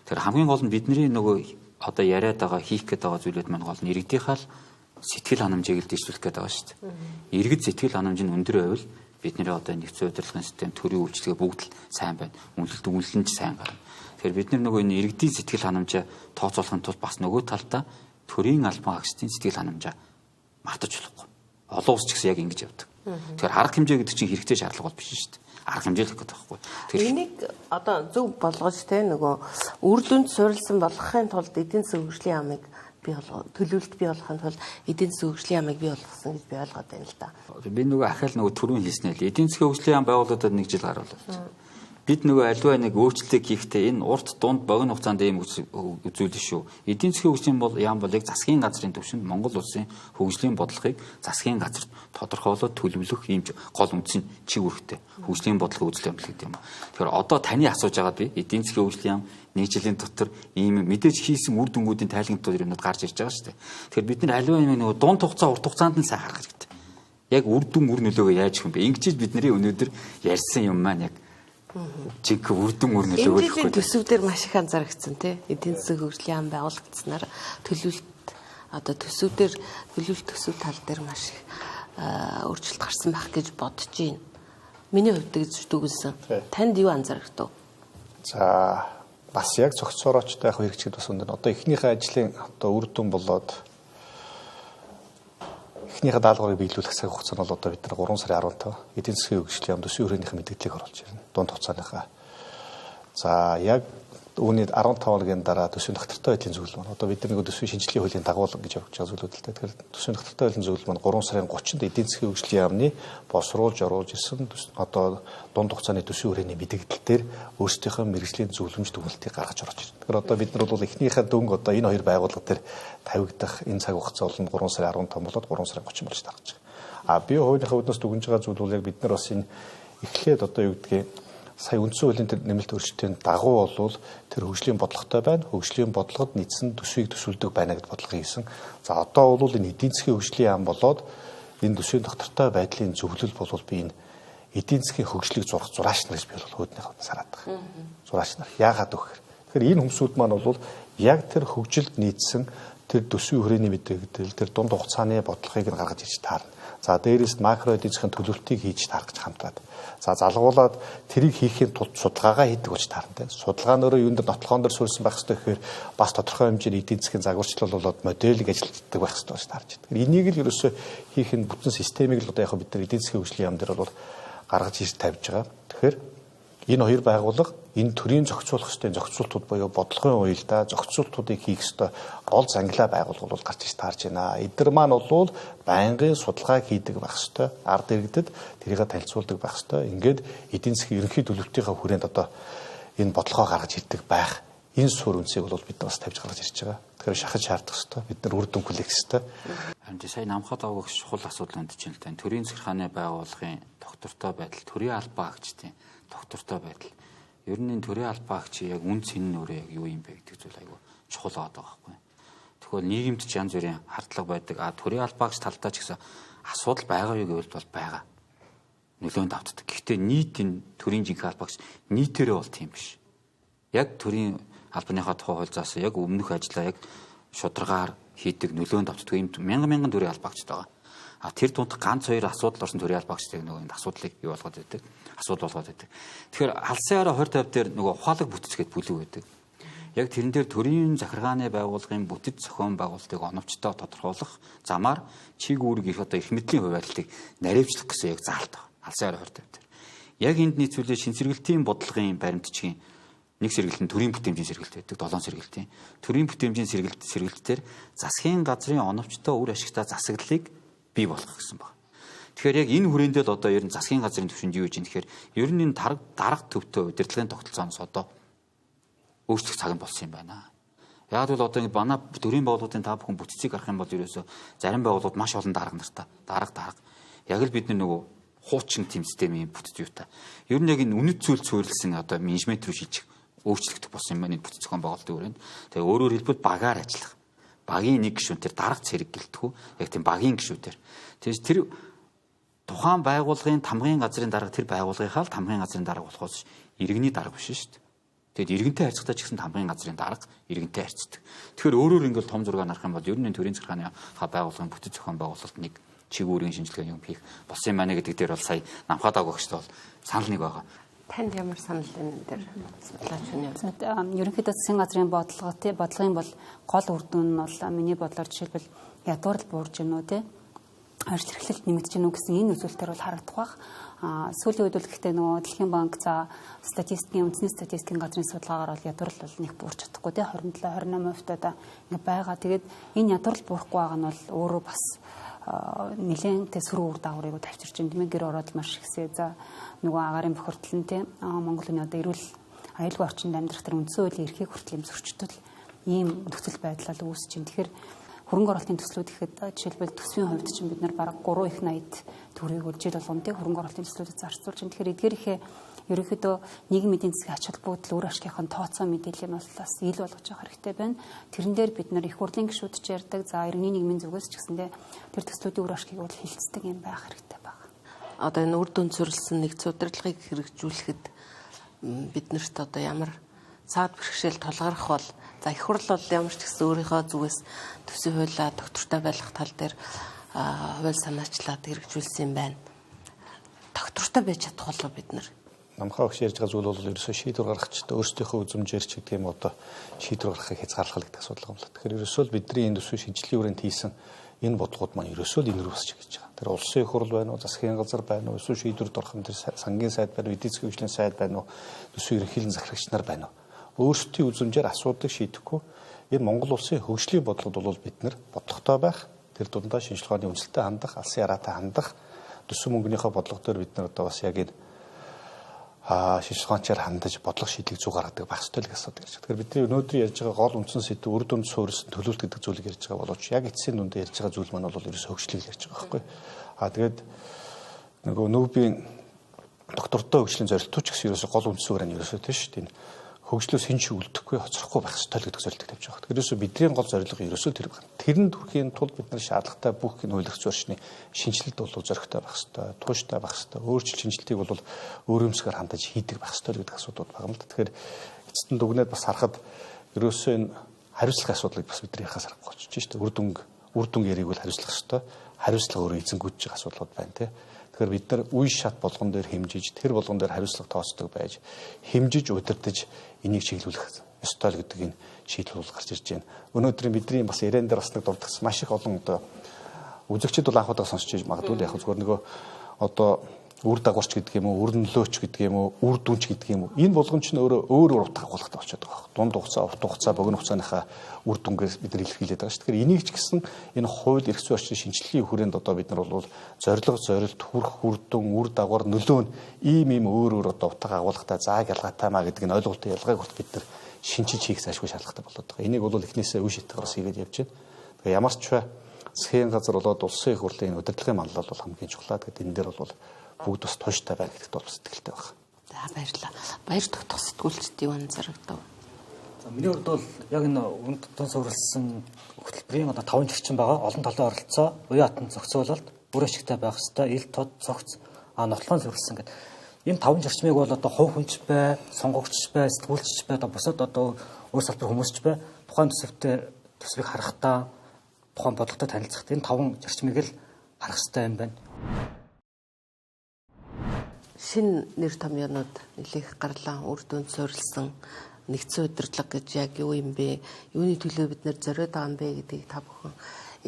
Тэгэхээр хамгийн гол нь бидний нөгөө одоо яриад байгаа хийх гээд байгаа зүйлүүд маань гол нь иргэдийнхаа сэтгэл ханамжийг л дэвшүүлэх гээд байгаа шүү дээ. Иргэд сэтгэл ханамж нь өндөр байвал бидний одоо нэгдсэн удирдлагын систем төрийн үйлчлэгээ бүгд л сайн байна. Үнэлэлт нь ч сайн гарна. Тэгэхээр бид нөгөө энэ иргэдийн сэтгэл ханамжаа тооцоолохын тулд бас нөгөө талдаа төрийн албан хаагчдын сэтгэл ханамжаа мартаж болохгүй. Олон улс ч гэсэн яг ингэж явдаг. Тэгэхээр арга хэмжээ гэдэг чинь хэрэгтэй шаардлага бол биш шүү дээ. Арга хэмжээ л гэдэг байхгүй. Тэгэхээр энийг одоо зөв болгож те нөгөө үр дүнд суурилсан болгохын тулд эдийн засгийн хөгжлийн яамыг бий болгох, төлөвлөлт бий болгохын тулд эдийн засгийн хөгжлийн яамыг бий болгосон гэж би ойлгоод байна л да. Би нөгөө ахаал нөгөө түрүүн хэлснээр л эдийн засгийн хөгжлийн яам байгуулагдаад 1 жил гаруул болсон. Бид нөгөө альва нэг өөрчлөлтийг хийхдээ энэ урт дунд богино хугацаанд ийм үзүүлэн шүү. Эдийн засгийн хөгжлийн яам бол яг засгийн газрын түвшинд Монгол улсын хөгжлийн бодлогыг засгийн газарт тодорхойлоод төлөвлөх ийм гол үндсэн чиг үүрэгтэй хөгжлийн бодлого үзэл баримтлал гэдэг юм. Тэгэхээр одоо таны асууж байгаа би эдийн засгийн хөгжлийн яам 1 жилийн дотор ийм мэдээж хийсэн үр дүнгуудын тайлгналтууд юмнууд гарч ирж байгаа шүү дээ. Тэгэхээр бид нар альва нөгөө дунд хугацаа урт хугацаанд нь сайн харах хэрэгтэй. Яг үр дүн үр нөлөөгөө яаж их юм бэ? Ингэж бидний өнөөдөр ярьсан юм маань яг чиг үрдэн үр нөлөөгөө энэ төсөв дээр маш их анзаарчихсан тий. Эдийн засгийн хөгжлийн яам байгуулагдсанаар төлөвлөлт одоо төсөв дээр төсөв тал дээр маш их өөрчлөлт гарсан байх гэж бодож байна. Миний хувьд гэж дүгнсэн. Танд юу анзаардаг вэ? За бас яг цогцоороочтой яг хэрэгжихэд бас өндөр. Одоо эхнийхээ ажлын одоо үр дүн болоод эхнийхээ даалгаврыг биелүүлэх цаг хугацаа нь бол одоо бид нар 3 сарын 15 эдийн засгийн хөгжлийн яам төсвийн хүрээлэнийхээ мэдээллийг оруулж ирнэ. Дунд хугацааныхаа. За яг үүний 15 хоногийн дараа төсвийн доктортой байдлын зөвлөл маань одоо бид нар нэг төсвийн шинжилгээ хуулийн дагуулга гэж явж байгаа зүйлүүд л дээ. Тэгэхээр төсвийн доктортой байдлын зөвлөл маань 3 сарын 30-нд эдийн засгийн хөгжлийн яамны босруулж оруулж ирсэн одоо дунд хугацааны төсвийн хүрээний мэдээлэл дээр өөрсдийнхөө мэргэжлийн зөвлөмж дүгнэлтийг гаргаж оруулж ирнэ. Тэгэхээр одоо бид нар бол эхнийхээ дөнгө одоо энэ хоёр байгууллага дээр тавигдах энэ цаг хугацаа бол 3 сарын 15 болоод 3 сарын 30 болж тарж байгаа. А би хувийнхаа үднэс дүгнж байгаа зүйл бол яг бид нар бас энэ эхлээд одоо юу гэдгийг сая үндсэн хуулийн тэр нэмэлт өөрчлөлтийн дагуу бол тэр хөгжлийн бодлоготой байна. Хөгжлийн бодлогод нийцсэн төсвийг төсвөлдөг байна гэдэг бодлого хийсэн. За одоо бол энэ эдийн засгийн хөгжлийн яам болоод энэ төсвийн доктортой байдлын зөвлөл бол би энэ эдийн засгийн хөгжлийг зурх зураач нар гэж би бол хөөднийх нь сараад байгаа. Зураач нар яагаад вэ гэхээр тэгэхээр энэ хүмүүсүүд маань бол яг тэр хөгжилд нийцсэн тэр төсвийн хүрээний мэдээлэл тэр дунд хугацааны бодлогыг нь гаргаж ирж таарна. За дээрээс макро эдийн засгийн төлөвлөлтийг хийж таарах гэж хамтраад. За залгуулад тэрийг хийхийн тулд судалгаагаа хийдэг болж таарна. Судалгаа нөрөө юунд нотлохоон дээр суурьсан байх хэрэгтэй гэхээр бас тодорхой хэмжээний эдийн засгийн загварчлал болоод моделийг ажилладаг байх хэрэгтэй болж таарч байна. Энийг л ерөөсөө хийх нь бүтэн системийг л одоо яг бид нар эдийн засгийн хөгжлийн яам дээр бол гаргаж ирж тавьж байгаа. Тэгэхээр энэ хоёр байгууллага энэ төрийн зохицуулах ёстой зохицуултууд буюу бодлогын уялдаа зохицуултуудыг хийх ёстой гол зангилаа байгууллага бол гарч иж таарж байна. Эдгээр маань бол байнгын судалгаа хийдэг байх ёстой. Ард иргэдэд тэрийг танилцуулдаг байх ёстой. Ингээд эдийн засгийн ерөнхий төлөвлөлтийнхаа хүрээнд одоо энэ бодлогоо гаргаж ирдэг байх Энэ суурь үнцийг бол бид бас тавьж гаргаж ирж байгаа. Тэгэхээр шахаж шаардах хэрэгтэй. Бид нар үр дүн хүлээх хэрэгтэй. Харин сая намхад авах чухал асуудал өндөж байна л да. Төрийн захиргааны байгууллагын доктортой байдал, төрийн албаа агчдын доктортой байдал. Ер нь энэ төрийн албаа агч яг үн цэн нь өөрөө яг юу юм бэ гэдэг зүйл айгүй чухал байгаа байхгүй. Тэгвэл нийгэмд ч янз бүрийн хардлага байдаг. Төрийн албаа агч талдаа ч гэсэн асуудал байгаа юу гэвэл бол байгаа. Нөлөөнд автдаг. Гэхдээ нийт энэ төрийн жинхэнэ албаа агч нийтээрээ бол тийм биш. Яг төрийн албаныхаа тухай хууль заасан яг өмнөх ажлаа яг шударгаар хийдэг нөлөөнд автдаг юм мянган төрийн албаагчд байгаа. Тэр дунд ганц хоёр асуудал орсон төрийн албаагчдыг нөгөө энэ асуудлыг бий болгоод байдаг. Асуудал болгоод байдаг. Тэгэхээр алсын хараа 2050 дээр нөгөө ухаалаг бүтцгээд бүлэг байдаг. Яг тэрэн дээр төрийн захиргааны байгууллагын бүтэц зохион байгуулалтыг оновчтой тодорхойлох замаар чиг үүрэг их одоо их мэдлийн хуваарлтыг наривчлах гэсэн яг заалт байна. Алсын хараа 2050 дээр. Яг энд нийцүүлээ шинсэргэлтийн бодлогын баримтчгийн нэг сэргэлт нь төрийн бүтээмжийн сэргэлт байдаг. 7 сэргэлтийн. Төрийн бүтээмжийн сэргэлтээр засгийн газрын оновчтой үр ашигтай засаглалыг бий болгох гэсэн байна. Тэгэхээр яг энэ хүрээндээ л одоо ер нь засгийн газрын түвшинд юу гэж юм тэгэхээр ер нь энэ дарга төвтэй удирдлагын тогтолцооноос одоо өөрчлөх цаг нь болсон юм байна. Яг л одоо манай төрийн байгууллагын та бүхэн бүтцийг харах юм бол ерөөсөө зарим байгууллагууд маш олон дарга нартай. Дарга. Яг л бид нөгөө хуучин тэм системийн бүтц юутай. Ер нь яг энэ үнэт зүйл суурилсан одоо менежмент рүү шилжих өөрчлөгдөх болсон юм байна энэ бүтц зохион байгуулалтын хүрээнд. Тэгээ өөрөөр хэлбэл багаар ажиллах. Багийн нэг гишүүн тэр дарга цэрэг гэлтгүү. Яг тийм багийн гишүүдээр. Тэгээс тэр тухайн байгууллагын тамгын газрын дарга тэр байгууллагынхаа тамгын газрын дарга болохоос иргэний дарга биш шүү дээ. Тэгэд иргэнтэй харьцагтай ч гэсэн тамгын газрын дарга иргэнтэй харьцдаг. Тэгэхээр өөрөөр ингээл том зургаар харах юм бол ер нь төрийн захиргааны байгууллагын бүтэц зохион байгуулалт нэг чиг үүргийн шинжилгээ юм хийх болсон юм байна гэдэг дээр бол сая намхад агаагчд бол санал нэг байгаа. Танд ямар санал энэ дээр судлаач нь? Ерөнхийдөө засгийн газрын бодлогын бол гол үр дүн нь бол миний бодлоор жишээлбэл ядуурл буурж гэнэ үү те ажил эрхлэлт нэмэгдэж гэнэ үү гэсэн энэ үзүүлэлтээр бол харагдах бах. Сүүлийн үед бол гэхдээ нөгөө Дэлхийн банк за статистикийн үндэсний статистикийн газрын судалгаагаар бол ядуурл бол нэг буурч чадахгүй те 27-28% одоо ингэ байгаа. Тэгээд энэ ядуурл буурахгүй байгаа нь бол өөрөө бас нэлээд төсвөр үр дагаврыг тавьчирч байна. Тэмээ гэр ороод маш ихсээ за нөгөө агаарын бохирдол нь те Монгол хүний одоо эрүүл аюулгүй орчинд амьдрах тэр үндсэн хуулийн эрхийг хүртэл юм зөрчтөл ийм нөхцөл байдлаар үүсэж байна. Тэгэхээр хөрөнгө оруулалтын төслүүд гэхэд жишээлбэл төсвийн хувьд чинь бид нар бараг 380 төгрөгийг жил болгон те хөрөнгө оруулалтын төслүүдэд зарцуулж байна. Тэгэхээр эдгээр ихээ ерөнхийдөө нийгмийн эдийн засгийн ач холбогдол үр ашигын тооцоо мэдээлэл нь бас ил болгож явах хэрэгтэй байна. Тэрэн дээр бид нар их хурлын гишүүд ч ярьдаг. За иргэний нийгмийн зүгээс ч гэсэндээ тэр төслүүдийн үр ашигыг бол хилцдэг юм байх хэрэгтэй байна. Одоо энэ үр дүн зөрүүлсэн нэгц удирдлагыг хэрэгжүүлэхэд биднэрт одоо ямар цаад бэрхшээл тулгарх бол за их хурл бол ямар ч гэсэн өөрийнхөө зүгээс төсвийн хуулиа доктортой байх тал дээр хууль санаачлаад хэрэгжүүлсэн юм байна. Доктортой байж чадах болов бид нар. Намхаа өгч ярьж байгаа зүйл бол ерөөсөө шийдвэр гаргахчдаа өөрсдийнхөө үзмжээр ч гэдэг юм одоо шийдвэр гаргахыг хязгаарлах гэдэг асуудал юм л. Тэгэхээр ерөөсөө бидний энэ төсвийн шинжилгээ хүрээнд хийсэн энэ бодлогод маань ерөөсөө энэ рүү бас чиглэж байгаа. Тэр улсын их хурл байна уу, засгийн газар байна уу, эсвэл шийдвэрд орох юм тэр сангийн сайд байна уу, эдийн засгийн хөгжлийн сайд байна уу, төсвийн ерөнхийлөн захирагч нар байна уу. Өөрсдийн үзмжээр асуудыг шийдэхгүй энэ Монгол улсын хөгжлийн бодлогод бол бид нар бодлоготой байх, тэр дундаа шинжилгээний үнэлтэд хандах, алсын хараатай хандах, төсөв мөнгөнийхөө бодлого дээр бид нар одоо бас яг энэ шинжилгаанчаар хандаж бодлого шийдлийг зүй гаргадаг байх ёстой л гэж асуудаг ярьж байгаа. Тэгэхээр бидний өнөөдөр ярьж байгаа гол үндсэн сэдв үр дүнд суурилсан төлөвлөлт гэдэг зүйлийг ярьж байгаа боловч яг эцсийн дүндээ ярьж байгаа зүйл маань бол ерөөсөө хөгжлийг ярьж байгаа байхгүй. Тэгээд нөгөө нүүбийн доктортой хөгжлийн зорилттой ч гэсэн ерөөсөө гол үндсэн үр нь ерөөсөө тийм шүү дээ. Хөгжлөөс хэн ч үлдэхгүй хоцрохгүй байх ёстой л гэдэг зорилтыг тавьж байгаа. Ерөөсөө бидний гол зорилго ерөөсөө тэр байна. Тэрэнд хүрэхийн тулд бид нар шаардлагатай бүх энэ хууль зөрчний шинжилэлд бол зоригтой байх ёстой, тууштай байх ёстой. Өөрчлөлт шинжилтийг бол өөрөмсгөр хандаж хийдэг байх ёстой гэдэг асуудал байгаа юм л да. Тэгэхээр эцэст нь дүгнээд бас харахад ерөөсөө энэ хариуцлага асуудлыг бас бидний хахаас харахгүй болчихж шүү дээ. Үр дүн яриг бол хариуцлах ёстой. Хариуцлага өөрөө эзэнгүүж байгаа асуудлууд байна те. Тэгэхээр бид нар үе шат болгон дээр хэмжиж, тэр болгон дээр хариуцлага тооцдог байж, хэмжиж удирдах энийг чиглүүлэх ёстой л гэдэг энэ шийдэл бол гарч ирж байна. Өнөөдөр бидний бас яриан дээр бас нэг дурдсан маш их олон одоо үзэгчид бол анх удаа сонсч иж магадгүй яг зүгээр нөгөө одоо үр дагаварч гэдэг юм уу, үр нөлөөч гэдэг юм уу, үр дүнч гэдэг юм уу. Энэ болгон ч өөрөө өөр утга агуулгатай болчиход байгаа. Дунд хугацаа, урт хугацаа, богино хугацааныхаа үр дүнгээр бид нар илэрхийлээд байгаа шүү. Тэгэхээр энийг ч гэсэн энэ хууль эрх зүйн орчны шинжилгээний хүрээнд одоо бид нар бол зорилт, хүрх, үр дүн, үр дагавар, нөлөө нь ийм өөр одоо утга агуулгатай, зааг ялгаатай маа гэдэг энэ ойлголтын ялгааг бол бид нар шинжиж хийх зайлшгүй шаардлагатай болоод байгаа. Энийг бол эхнээсээ үе шатгаараас хийгээд явж байна. Тэгээ ямар ч бай засгийн газар болоод улсын их хурлын удирдлагын манлал бол хамгийн чухлаа. Тэгээд энэ дээр бол бүгд бас тууштай байна гэдэгт бол сэтгэлтэй байна. За баярлалаа. Баяр тогтох сэтгүүлчдийн анзаарагдав. За миний хувьд бол яг энэ үнд тун суурилсан хөтөлбөрийн одоо 5 зөрчин байгаа. Олон талын оролцоо, уян хатан зохицуулалт, бүр ашигтай байх хэвээр, ил тод цогц, нотлон суурилсан гэдэг. Энэ 5 зарчмыг бол одоо хувь хүнч бай, сонгогч бай, сэтгүүлч бай, одоо бусад одоо өөр салбар хүмүүсч бай, тухайн төсвийг харахтаа, тухайн бодлоготой танилцахдаа энэ 5 зарчмыг л харах хэрэгтэй юм байна. Шинэ нэр томьёонууд нэлээх гарлаа, үр дүнд суурилсан нэгдсэн удирдлага гэж яг юу юм бэ? Юуны төлөө бид нэр зориод байгаа юм бэ гэдгийг та бүхэн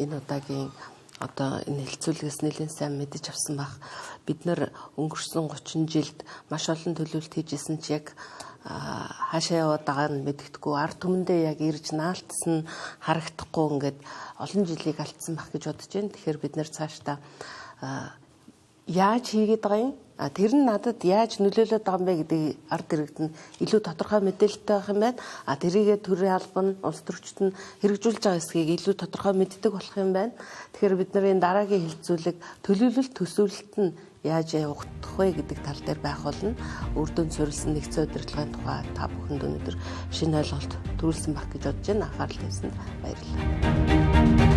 энэ удаагийн одоо энэ хэлцүүлгээс нэлээд сайн мэдэж авсан бах. Бид нэр өнгөрсөн 30 жилд маш олон төлөвлөлт хийжсэн ч яг хаашаа яваад байгааг нь мэддэхгүй, ард түмэндээ яг ирж наалтсан нь харагдахгүй ингээд олон жилийг алдсан бах гэж бодож байна. Тэгэхээр бид нэр цаашдаа яаж хийгээд байгаа юм? Тэр нь надад яаж нөлөөлөд байгаа юм бэ гэдэг ард иргэд нь илүү тодорхой мэдээлэлтэй байх юм байна. Тэрийгээ төрийн албан, улс төрчид нь хэрэгжүүлж байгаа эсхийг илүү тодорхой мэддэг болох юм байна. Тэгэхээр бид нарын дараагийн хэлэлцүүлэг төлөвлөлт төсөөлөлт нь яаж явагдах вэ гэдэг тал дээр байх болно. Үр дүнд суурилсан нэгдсэн удирдлагын тухай та бүхэнд өнөөдөр шинэ ойлголт төрүүлсэн байх гэж бодож байна. Анхаарал тавьсанд баярлалаа.